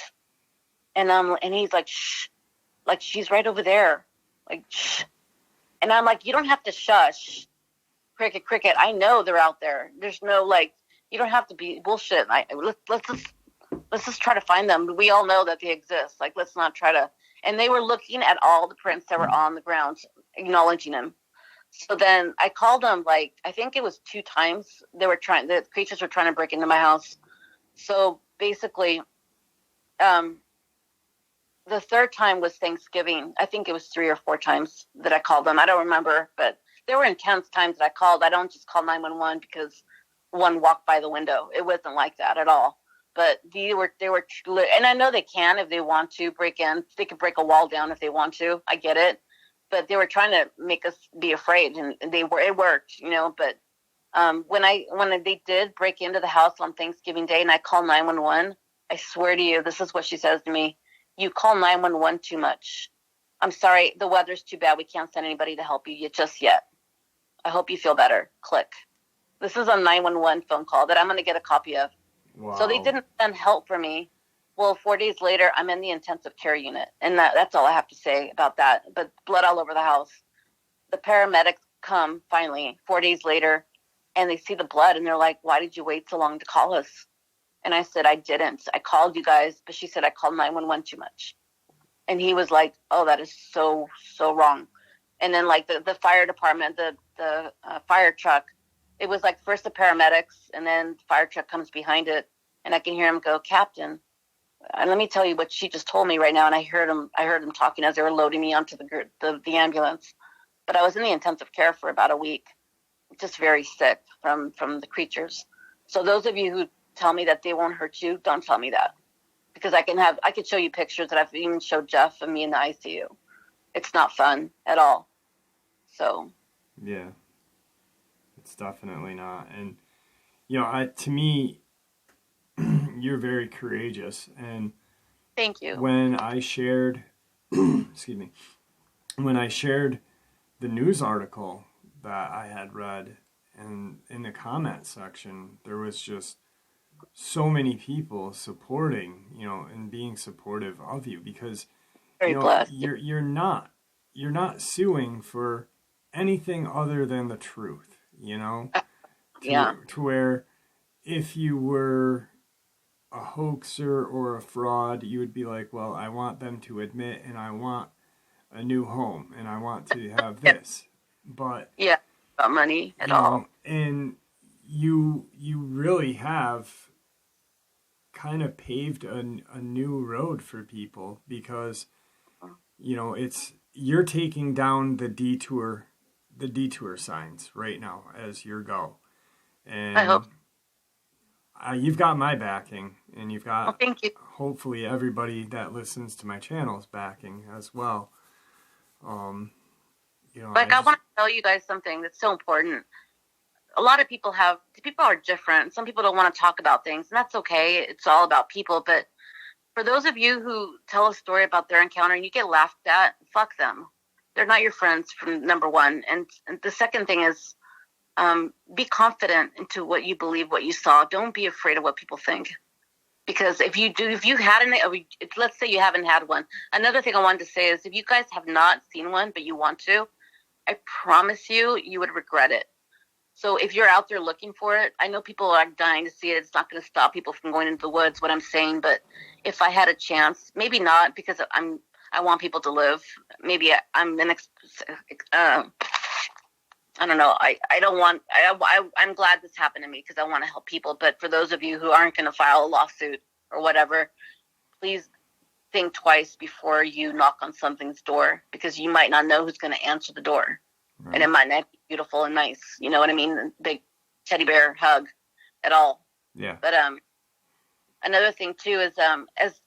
And he's like, shh, like she's right over there. Like, shh. And I'm like, you don't have to shush. Cricket. I know they're out there. There's no like, you don't have to be bullshit. Let's just try to find them. We all know that they exist. Like, let's not try to. And they were looking at all the prints that were on the ground, acknowledging them. So then I called them, like, I think it was 2 times. The creatures were trying to break into my house. So basically, the 3rd time was Thanksgiving. I think it was 3 or 4 times that I called them. I don't remember, but there were intense times that I called. I don't just call 911 because one walked by the window. It wasn't like that at all. But they were, and I know they can if they want to break in. They can break a wall down if they want to. I get it. But they were trying to make us be afraid, and it worked, you know. But when they did break into the house on Thanksgiving Day, and I called 911, I swear to you, this is what she says to me: "You call 911 too much. I'm sorry, the weather's too bad. We can't send anybody to help you just yet. I hope you feel better." Click. This is a 911 phone call that I'm going to get a copy of. Wow. So they didn't send help for me. Well, 4 days later, I'm in the intensive care unit. And that's all I have to say about that. But blood all over the house. The paramedics come finally 4 days later, and they see the blood, and they're like, why did you wait so long to call us? And I said, I didn't. I called you guys. But she said, I called 911 too much. And he was like, oh, that is so, so wrong. And then, like, the fire department, the fire truck, it was like first the paramedics, and then the fire truck comes behind it, and I can hear him go, Captain. And let me tell you what she just told me right now, and I heard him talking as they were loading me onto the ambulance. But I was in the intensive care for about a week, just very sick from the creatures. So those of you who tell me that they won't hurt you, don't tell me that, because I could show you pictures that I've even showed Jeff and me in the ICU. It's not fun at all. So yeah. It's definitely not. And, you know, to me, you're very courageous. And thank you. When I shared, when I shared the news article that I had read, and in the comment section, there was just so many people supporting, you know, and being supportive of you, because very blessed. You're not suing for anything other than the truth. You know, to where if you were a hoaxer or a fraud, you would be like, well, I want them to admit, and I want a new home, and I want to have Yeah. this. But Yeah. About money at you all. know, and you really have kind of paved a new road for people, because you know you're taking down the detour signs right now as your go, I and hope. you've got my backing, and you've Well, got thank you. hopefully everybody that listens to my channel's backing as well. You know, Like, I want to tell you guys something that's so important. A lot of people are different. Some people don't want to talk about things, and that's okay. It's all about people. But for those of you who tell a story about their encounter and you get laughed at, fuck them. They're not your friends, from number one. And the second thing is, be confident into what you believe, what you saw. Don't be afraid of what people think. Because if you had let's say you haven't had one. Another thing I wanted to say is, if you guys have not seen one, but you want to, I promise you would regret it. So if you're out there looking for it, I know people are dying to see it. It's not going to stop people from going into the woods, what I'm saying. But if I had a chance, maybe not, because I want people to live. Maybe I'm I don't know. I'm glad this happened to me, because I want to help people. But for those of you who aren't going to file a lawsuit or whatever, please think twice before you knock on something's door, because you might not know who's going to answer the door. Right. And it might not be beautiful and nice. You know what I mean? Big teddy bear hug at all. Yeah. But another thing too is as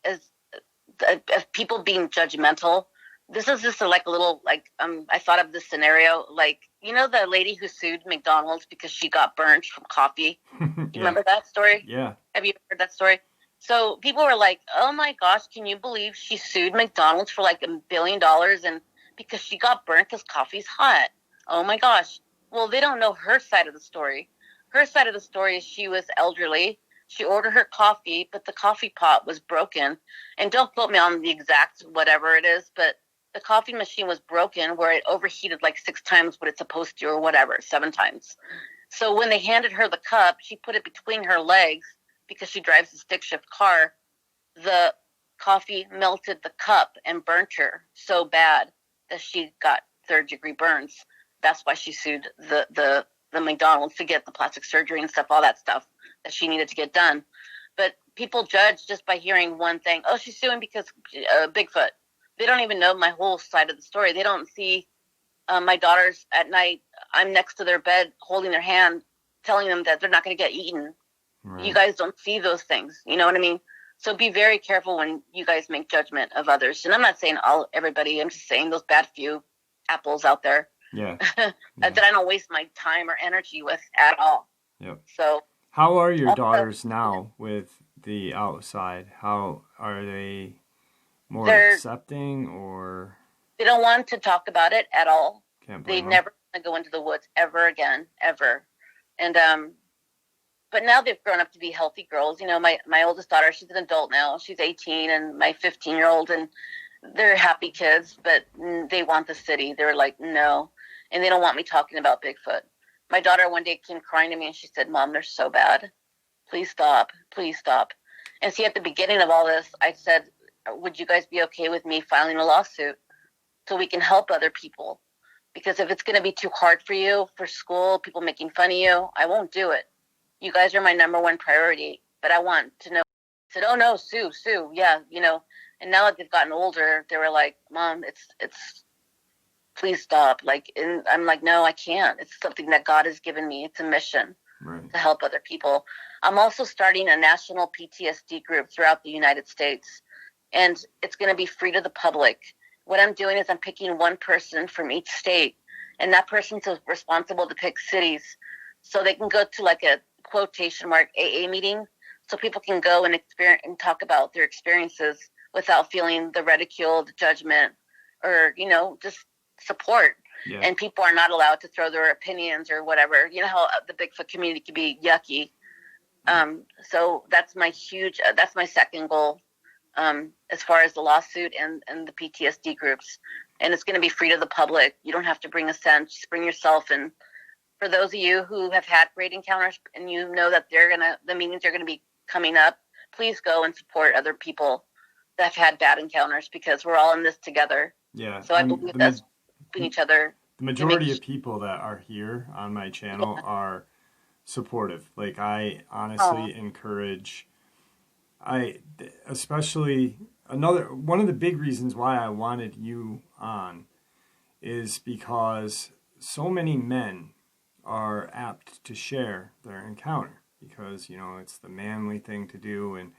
people being judgmental. This is just like a little, like, I thought of this scenario, like, you know, the lady who sued McDonald's because she got burnt from coffee. You remember that story? Yeah. Have you heard that story? So people were like, oh my gosh, can you believe she sued McDonald's for like $1 billion and because she got burnt because coffee's hot? Oh my gosh. Well, they don't know her side of the story. Her side of the story is she was elderly. She ordered her coffee, but the coffee pot was broken. And don't quote me on the exact whatever it is, but the coffee machine was broken where it overheated like 6 times what it's supposed to, or whatever, 7 times. So when they handed her the cup, she put it between her legs because she drives a stick shift car. The coffee melted the cup and burnt her so bad that she got 3rd-degree burns. That's why she sued the McDonald's to get the plastic surgery and stuff, all that stuff that she needed to get done. But people judge just by hearing one thing. Oh, she's suing because Bigfoot. They don't even know my whole side of the story. They don't see my daughters at night. I'm next to their bed holding their hand, telling them that they're not going to get eaten. Right. You guys don't see those things. You know what I mean? So be very careful when you guys make judgment of others. And I'm not saying everybody. I'm just saying those bad few apples out there. Yeah. That I don't waste my time or energy with at all. Yep. So how are your daughters now with the outside? How are they more accepting, or they don't want to talk about it at all? They never want to go into the woods ever again, ever. And but now they've grown up to be healthy girls. You know, my oldest daughter, she's an adult now. She's 18, and my 15-year-old, and they're happy kids, but they want the city. They're like, no. And they don't want me talking about Bigfoot. My daughter one day came crying to me and she said, Mom, they're so bad. Please stop. Please stop. And see, at the beginning of all this, I said, would you guys be okay with me filing a lawsuit so we can help other people? Because if it's going to be too hard for you, for school, people making fun of you, I won't do it. You guys are my number one priority, but I want to know. I said, oh no, sue. Yeah, you know. And now that they've gotten older, they were like, Mom, it's please stop. Like, and I'm like, no, I can't. It's something that God has given me. It's a mission to help other people. I'm also starting a national PTSD group throughout the United States, and it's going to be free to the public. What I'm doing is I'm picking one person from each state, and that person's responsible to pick cities so they can go to like a quotation mark AA meeting so people can go and experience and talk about their experiences without feeling the ridicule, the judgment, or, you know, just support. Yeah. And people are not allowed to throw their opinions or whatever. You know how the Bigfoot community can be yucky. So that's my second goal as far as the lawsuit and the PTSD groups. And it's going to be free to the public. You don't have to bring a cent. Just bring yourself. And for those of you who have had great encounters and you know that the meetings are going to be coming up, please go and support other people that have had bad encounters, because we're all in this together. Yeah. So I believe that's helping each other. The majority of people that are here on my channel are supportive. Like, I honestly encourage, especially one of the big reasons why I wanted you on is because so many men are apt to share their encounter because, it's the manly thing to do. And,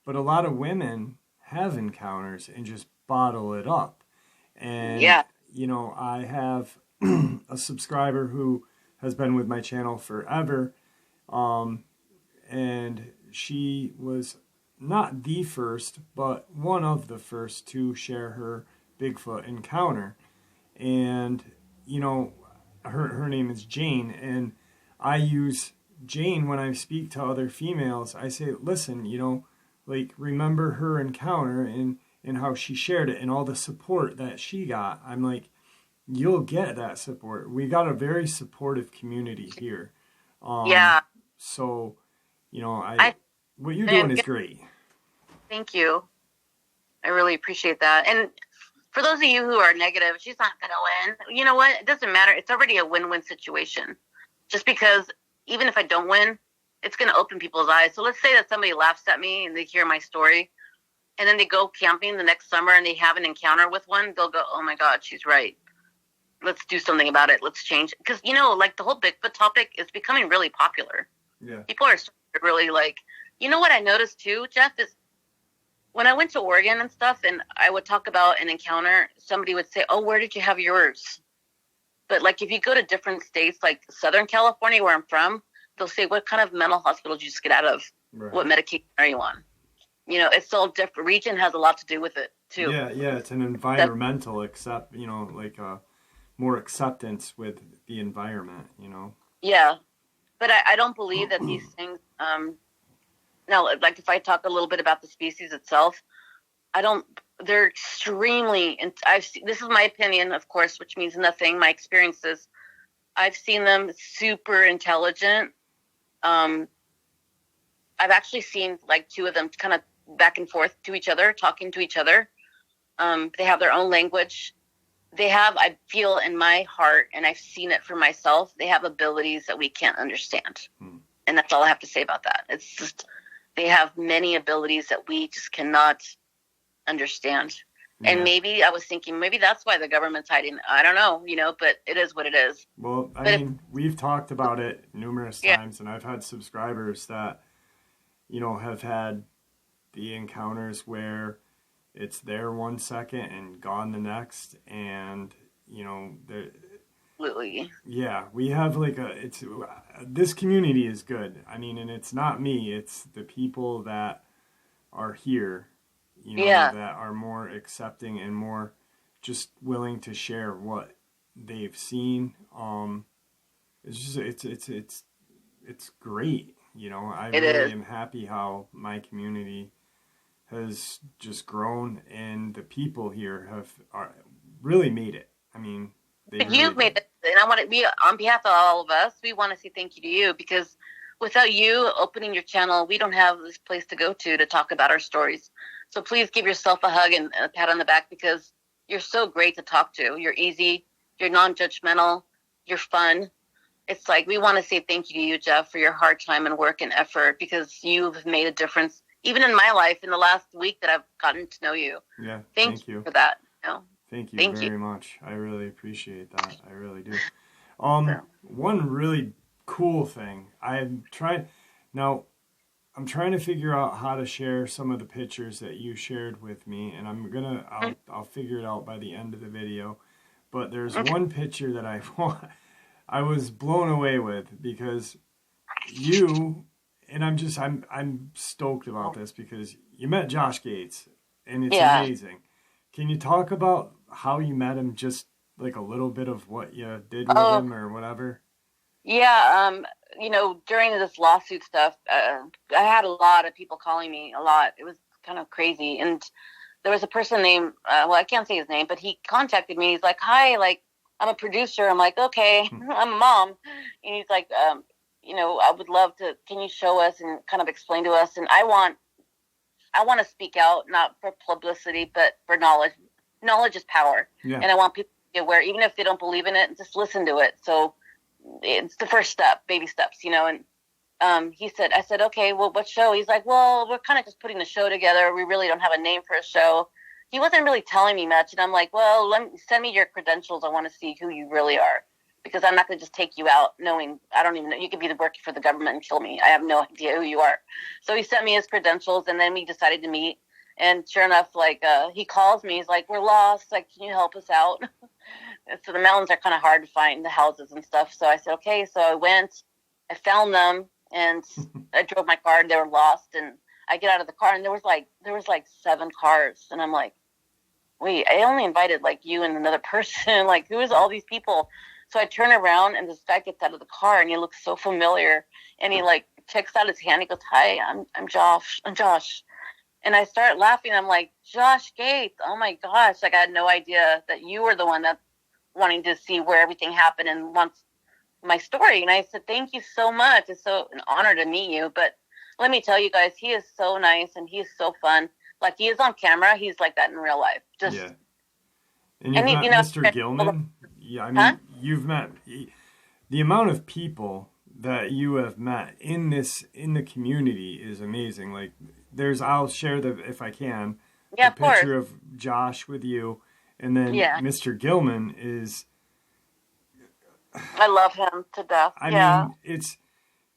but a lot of women have encounters and just bottle it up. And, I have a subscriber who has been with my channel forever. And she was not the first, but one of the first to share her Bigfoot encounter. And, her name is Jane, and I use Jane when I speak to other females. I say, listen, remember her encounter and how she shared it and all the support that she got. I'm like, you'll get that support. We got a very supportive community here. So, what you're doing is great. Thank you. I really appreciate that. And for those of you who are negative, she's not going to win. You know what? It doesn't matter. It's already a win-win situation. Just because even if I don't win, it's going to open people's eyes. So let's say that somebody laughs at me and they hear my story, and then they go camping the next summer and they have an encounter with one. They'll go, oh my God, she's right. Let's do something about it. Let's change. Because, the whole Bigfoot topic is becoming really popular. Yeah. People are really what I noticed too, Jeff, is when I went to Oregon and stuff and I would talk about an encounter, somebody would say, oh, where did you have yours? But if you go to different states, like Southern California, where I'm from, they'll say, what kind of mental hospital did you just get out of? Right. What medication are you on? It's all different. Region has a lot to do with it too. Yeah. It's an environmental more acceptance with the environment, Yeah. But I don't believe that these things, now, if I talk a little bit about the species itself, they're extremely, this is my opinion, of course, which means nothing, my experiences. I've seen them super intelligent. I've actually seen two of them kind of back and forth to each other, talking to each other. They have their own language. I feel in my heart, and I've seen it for myself, they have abilities that we can't understand. And that's all I have to say about that. It's just, they have many abilities that we just cannot understand. Yeah. And maybe I was thinking, maybe that's why the government's hiding. I don't know, but it is what it is. Well, we've talked about it numerous times, and I've had subscribers that, have had the encounters where it's there 1 second and gone the next, and absolutely. Yeah, we have this community is good. And it's not me, it's the people that are here, that are more accepting and more just willing to share what they've seen. It's just it's great. I really am happy how my community has just grown, and the people here are really made it. You've made it, and I want to be on behalf of all of us. We want to say thank you to you, because without you opening your channel, we don't have this place to go to talk about our stories. So please give yourself a hug and a pat on the back, because you're so great to talk to. You're easy. You're non-judgmental. You're fun. It's we want to say thank you to you, Jeff, for your hard time and work and effort, because you've made a difference, even in my life, in the last week that I've gotten to know you. Yeah, thank you for that. Thank you very much. I really appreciate that. I really do. One really cool thing I'm trying to figure out how to share some of the pictures that you shared with me, and I'll figure it out by the end of the video. But there's one picture that I was blown away with, because you, and I'm stoked about this, because you met Josh Gates, and it's amazing. Can you talk about how you met him, just a little bit of what you did with him or whatever? Yeah, during this lawsuit stuff, I had a lot of people calling me a lot. It was kind of crazy. And there was a person named, I can't say his name, but he contacted me. He's like, hi, I'm a producer. I'm like, okay, I'm a mom. And he's like, I would love to, can you show us and kind of explain to us? And I want to speak out, not for publicity, but for knowledge. Knowledge is power. Yeah. And I want people to be aware, even if they don't believe in it, just listen to it. So it's the first step, baby steps, and I said, okay, well, what show? He's like, well, we're kind of just putting a show together. We really don't have a name for a show. He wasn't really telling me much. And I'm like, well, send me your credentials. I want to see who you really are, because I'm not going to just take you out knowing, I don't even know. You could be working for the government and kill me. I have no idea who you are. So he sent me his credentials, and then we decided to meet. And sure enough, he calls me. He's like, we're lost. Like, can you help us out? So the mountains are kind of hard to find, the houses and stuff. So I said, okay. So I went, I found them, and I drove my car, and they were lost. And I get out of the car, and there was like 7 cars. And I'm like, wait, I only invited you and another person. Like, who is all these people? So I turn around, and this guy gets out of the car, and he looks so familiar. And he checks out his hand. He goes, hi, I'm Josh. I'm Josh. And I start laughing. I'm like, Josh Gates, oh my gosh. I had no idea that you were the one that's wanting to see where everything happened and wants my story. And I said, thank you so much. It's so an honor to meet you. But let me tell you guys, he is so nice, and he is so fun. Like, he is on camera. He's like that in real life. Just, yeah. And you've met Mr. Gilman? Yeah, I mean, you've met the amount of people that you have met in the community is amazing. Like, I'll share if I can, the picture of Josh with you, and then Mr. Gilman is. I love him to death. I mean,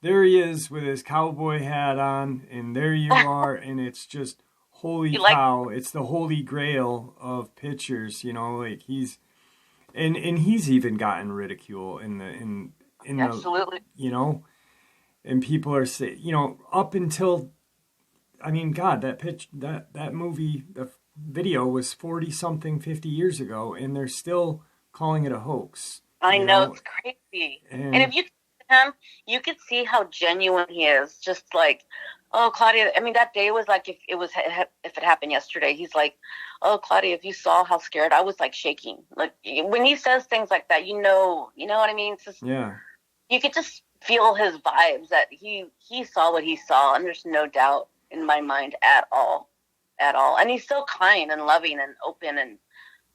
there he is with his cowboy hat on, and there you are, and it's just holy cow! It's the holy grail of pictures, he's. And he's even gotten ridicule in absolutely. And people are saying, up until, I mean, God, that movie, the video was 40-something, 50 years ago, and they're still calling it a hoax. I know, it's crazy. And if you see him, you could see how genuine he is. Just like, oh, Claudia, I mean, that day was like, if it happened yesterday, he's like, oh, Claudia, if you saw how scared I was, shaking. Like, when he says things like that, you know what I mean? It's just, you could just feel his vibes that he saw what he saw, and there's no doubt in my mind at all. And he's so kind and loving and open, and,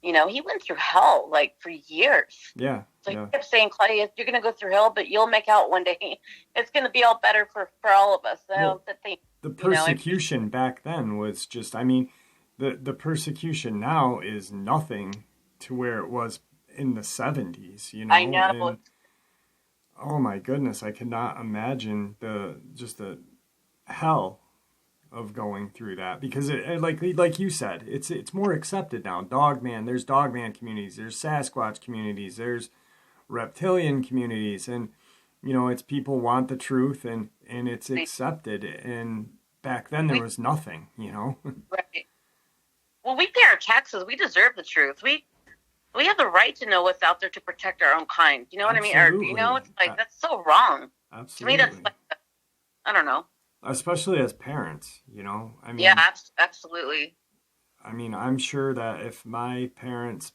he went through hell, for years. Yeah. So he kept saying, Claudia, you're going to go through hell, but you'll make out one day. It's going to be all better for all of us. The persecution back then was just, I mean, the persecution now is nothing to where it was in the 70s, I know. And, oh my goodness, I could not imagine the hell of going through that, because it like you said, it's more accepted now. Dogman, there's Dogman communities, there's Sasquatch communities, there's reptilian communities, and it's people want the truth, and it's accepted. And back then there was nothing, Right. Well, we pay our taxes. We deserve the truth. We have the right to know what's out there to protect our own kind. You know what Absolutely. I mean? Or it's that's so wrong. Absolutely. To me, that's I don't know. Especially as parents, I mean. Yeah, absolutely. I mean, I'm sure that if my parents,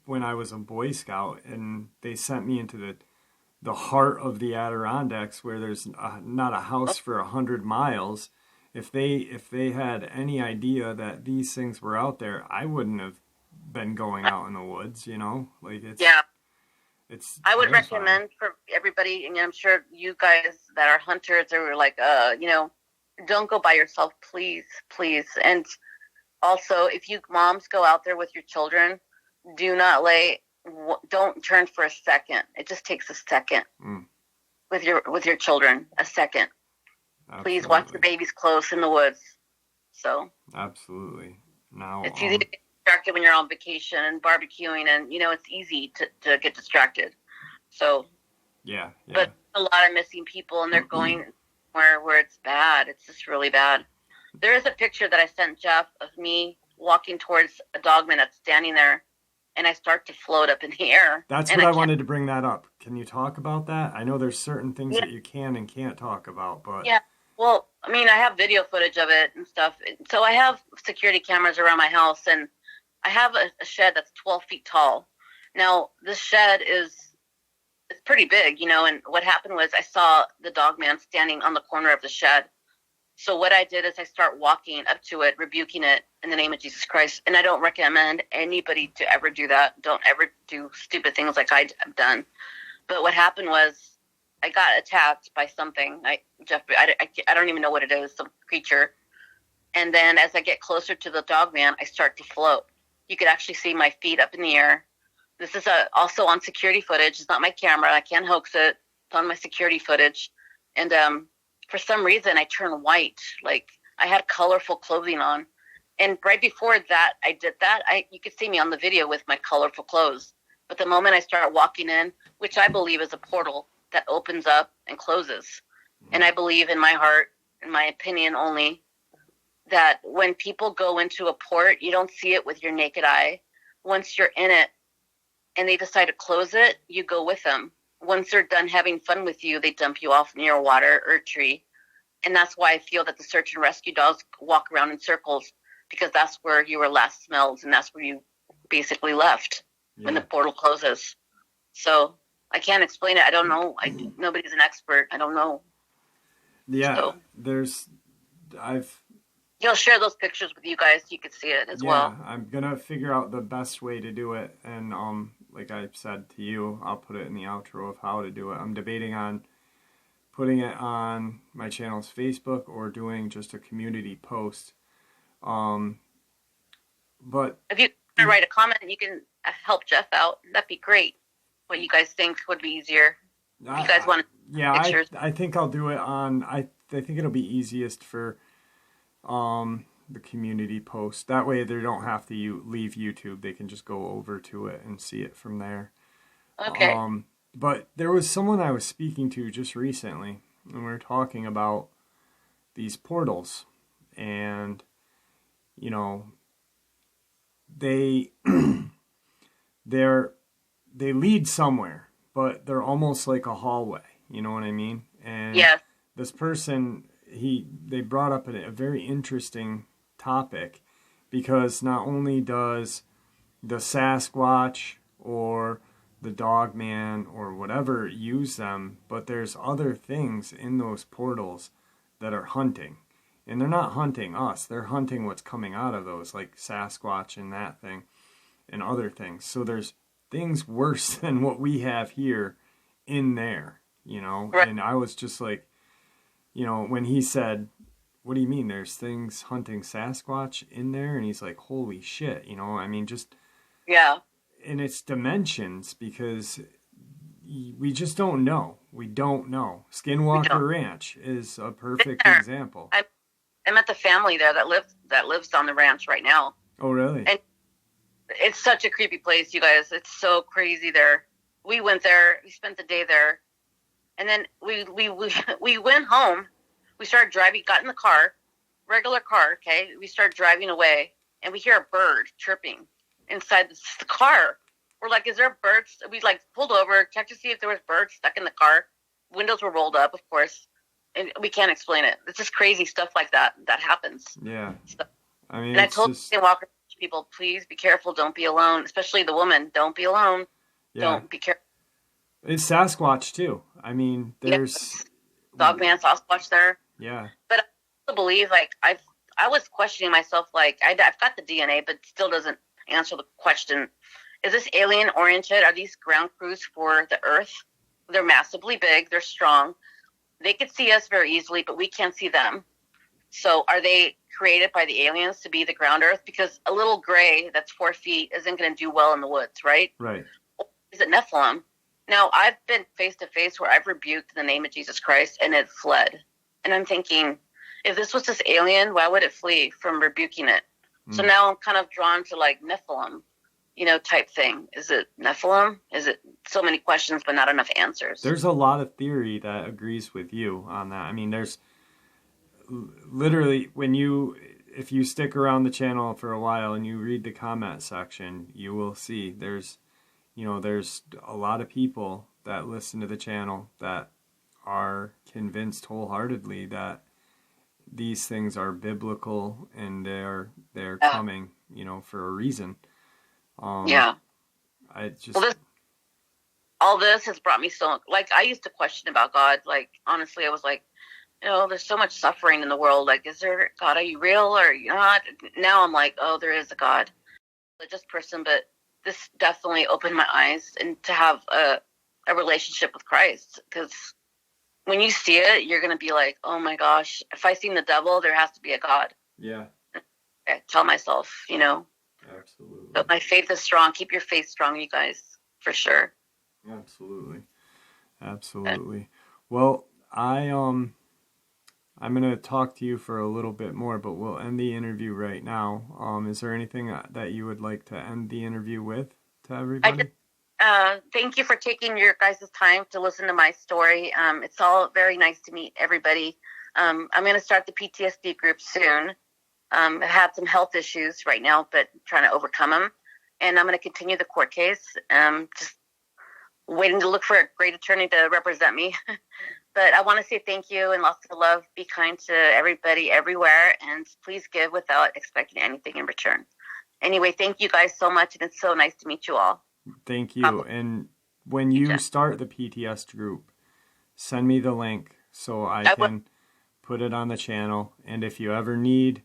when I was a Boy Scout, and they sent me into the heart of the Adirondacks, where there's not a house for 100 miles, if they had any idea that these things were out there, I wouldn't have been going out in the woods, It's It's I would terrifying. recommend for everybody, and I'm sure you guys that are hunters are like, don't go by yourself, please, please. And also, if you moms go out there with your children, don't turn for a second. It just takes a second with your children, a second. Absolutely. Please watch your babies close in the woods. So absolutely. Now it's easy to get distracted when you're on vacation and barbecuing, and it's easy to get distracted. So yeah. But a lot of missing people, and they're going where it's bad. It's just really bad. There is a picture that I sent Jeff of me walking towards a dogman that's standing there, and I start to float up in the air. That's what I wanted to bring that up. Can you talk about that? I know there's certain things that you can and can't talk about, but yeah. Well, I mean, I have video footage of it and stuff. So I have security cameras around my house, and I have a shed that's 12 feet tall. Now, this shed is it's pretty big, you know. And what happened was I saw the Dogman standing on the corner of the shed. So what I did is I start walking up to it, rebuking it in the name of Jesus Christ. And I don't recommend anybody to ever do that. Don't ever do stupid things like I've done. But what happened was I got attacked by something. I don't even know what it is, some creature. And then as I get closer to the Dogman, I start to float. You could actually see my feet up in the air. This is also on security footage. It's not my camera. I can't hoax it. It's on my security footage. And for some reason, I turned white. Like, I had colorful clothing on. And right before that, I did that. You could see me on the video with my colorful clothes. But the moment I start walking in, which I believe is a portal that opens up and closes. And I believe in my heart, in my opinion only, that when people go into a port, you don't see it with your naked eye. Once you're in it and they decide to close it, you go with them. Once they're done having fun with you, they dump you off near a water or a tree. And that's why I feel that the search and rescue dogs walk around in circles, because that's where you were last smelled, and that's where you basically left when the portal closes. So I can't explain it. I don't know. Nobody's an expert. I don't know. Yeah, so, He'll share those pictures with you guys. You could see it as well. Yeah, I'm going to figure out the best way to do it. And like I said to you, I'll put it in the outro of how to do it. I'm debating on putting it on my channel's Facebook or doing just a community post. But if you can write a comment, you can help Jeff out. That'd be great. What you guys think would be easier? If you guys want pictures. I think I'll do it on. I think it'll be easiest for the community post. That way they don't have to leave YouTube. They can just go over to it and see it from there. Okay. But there was someone I was speaking to just recently, and we were talking about these portals, and you know, they they lead somewhere, but they're almost like a hallway. You know what I mean? And yes. This person, they brought up a very interesting topic, because not only does the Sasquatch or the Dogman or whatever use them, but there's other things in those portals that are hunting. And they're not hunting us, they're hunting what's coming out of those, like Sasquatch and that thing and other things. So there's things worse than what we have here in there, you know? Right. And I was just like, you know, when he said, what do you mean there's things hunting Sasquatch in there? And he's like, holy shit, you know, I mean, just... Yeah. In its dimensions, because we just don't know. We don't know. Skinwalker Ranch is a perfect example. I met the family there that lives on the ranch right now. Oh, really? And it's such a creepy place, you guys. It's so crazy there. We went there. We spent the day there. And then we went home. We started driving, got in the car, regular car, okay? We started driving away, and we hear a bird chirping inside the car. We're like, is there birds? We like pulled over, checked to see if there was birds stuck in the car. Windows were rolled up, of course. And we can't explain it. It's just crazy stuff like that happens. Yeah. So, I mean, and I told Skinwalker people, please be careful. Don't be alone. Especially the woman. Don't be alone. Yeah. Don't be careful. It's Sasquatch, too. I mean, there's... Dogman, Sasquatch there. Yeah. But I also believe, like, I was questioning myself, like, I've got the DNA, but still doesn't answer the question. Is this alien-oriented? Are these ground crews for the Earth? They're massively big. They're strong. They could see us very easily, but we can't see them. So are they created by the aliens to be the ground Earth? Because a little gray that's 4 feet isn't going to do well in the woods, right? Right. Or is it Nephilim? Now, I've been face-to-face where I've rebuked the name of Jesus Christ, and it fled. And I'm thinking, if this was this alien, why would it flee from rebuking it? So now I'm kind of drawn to, like, Nephilim, you know, type thing. Is it Nephilim? Is it so many questions but not enough answers? There's a lot of theory that agrees with you on that. I mean, there's literally, if you stick around the channel for a while and you read the comment section, you will see there's a lot of people that listen to the channel that are convinced wholeheartedly that these things are biblical and they're coming, you know, for a reason. Yeah. I just... Well, all this has brought me so, like, I used to question about God. Like, honestly, I was like, there's so much suffering in the world. Like, is there God? Are you real or are you not? Now I'm like, oh, there is a God. Religious person, but this definitely opened my eyes and to have a relationship with Christ. Because when you see it, you're going to be like, oh my gosh, if I seen the devil, there has to be a God. Yeah. I tell myself, Absolutely. But my faith is strong. Keep your faith strong, you guys, for sure. Absolutely. Absolutely. Well, I'm going to talk to you for a little bit more, but we'll end the interview right now. Is there anything that you would like to end the interview with to everybody? Thank you for taking your guys' time to listen to my story. It's all very nice to meet everybody. I'm going to start the PTSD group soon. I had some health issues right now, but trying to overcome them. And I'm going to continue the court case. Just waiting to look for a great attorney to represent me. But I want to say thank you and lots of love. Be kind to everybody everywhere. And please give without expecting anything in return. Anyway, thank you guys so much. And it's so nice to meet you all. Thank you. And when you start the PTS group, send me the link so I can put it on the channel. And if you ever need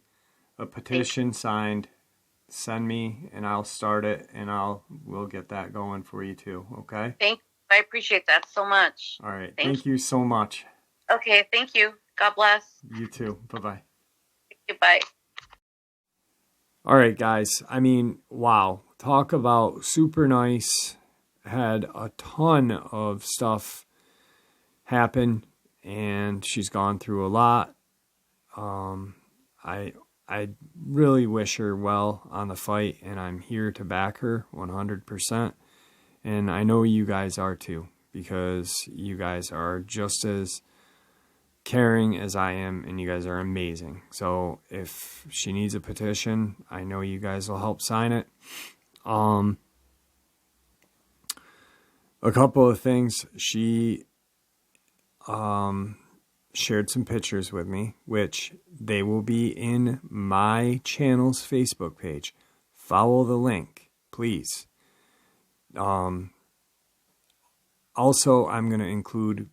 a petition signed, send me and I'll start it and we'll get that going for you too. Okay? Thank you. I appreciate that so much. All right. Thank you so much. Okay. Thank you. God bless. You too. Bye-bye. Thank you. Bye. All right, guys. I mean, wow. Talk about super nice. Had a ton of stuff happen and she's gone through a lot. I really wish her well on the fight, and I'm here to back her 100%. And I know you guys are too, because you guys are just as caring as I am, and you guys are amazing. So if she needs a petition, I know you guys will help sign it. A couple of things. She shared some pictures with me, which they will be in my channel's Facebook page. Follow the link, please. Also, I'm going to include,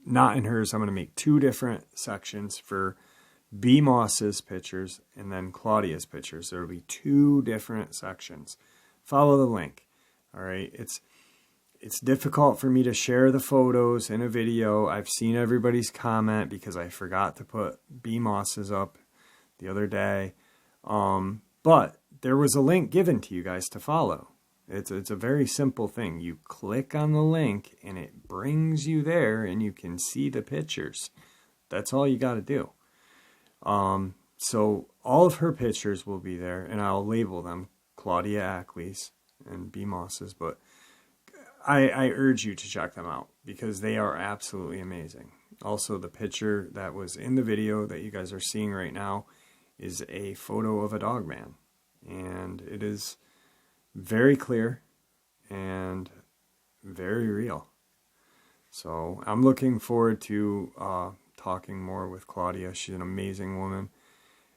not in hers, I'm going to make 2 different sections for B. Moss's pictures and then Claudia's pictures. There will be 2 different sections. Follow the link. All right. It's difficult for me to share the photos in a video. I've seen everybody's comment because I forgot to put B. Moss's up the other day. But there was a link given to you guys to follow. It's a very simple thing. You click on the link and it brings you there and you can see the pictures. That's all you got to do. So all of her pictures will be there and I'll label them Claudia Ackley's and B. Moss's, but I urge you to check them out because they are absolutely amazing. Also, the picture that was in the video that you guys are seeing right now is a photo of a Dogman. And it is very clear and very real. So I'm looking forward to talking more with Claudia. She's an amazing woman.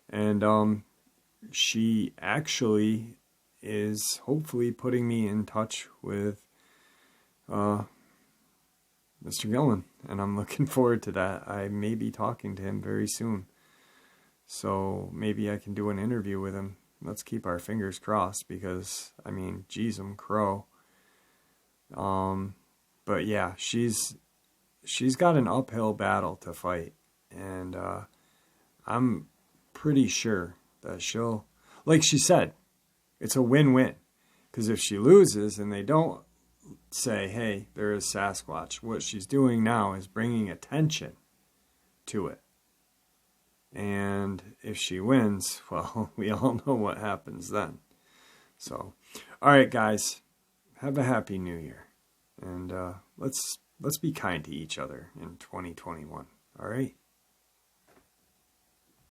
And she actually is hopefully putting me in touch with Mr. Gilman, and I'm looking forward to that. I may be talking to him very soon, so maybe I can do an interview with him. Let's keep our fingers crossed because, I mean, geez, I'm crow. But yeah, she's got an uphill battle to fight, and I'm pretty sure that she'll, like she said, it's a win-win, because if she loses and they don't say, hey, there is Sasquatch, what she's doing now is bringing attention to it. And if she wins, well, we all know what happens then. So, all right, guys, have a happy new year. And let's be kind to each other in 2021. All right?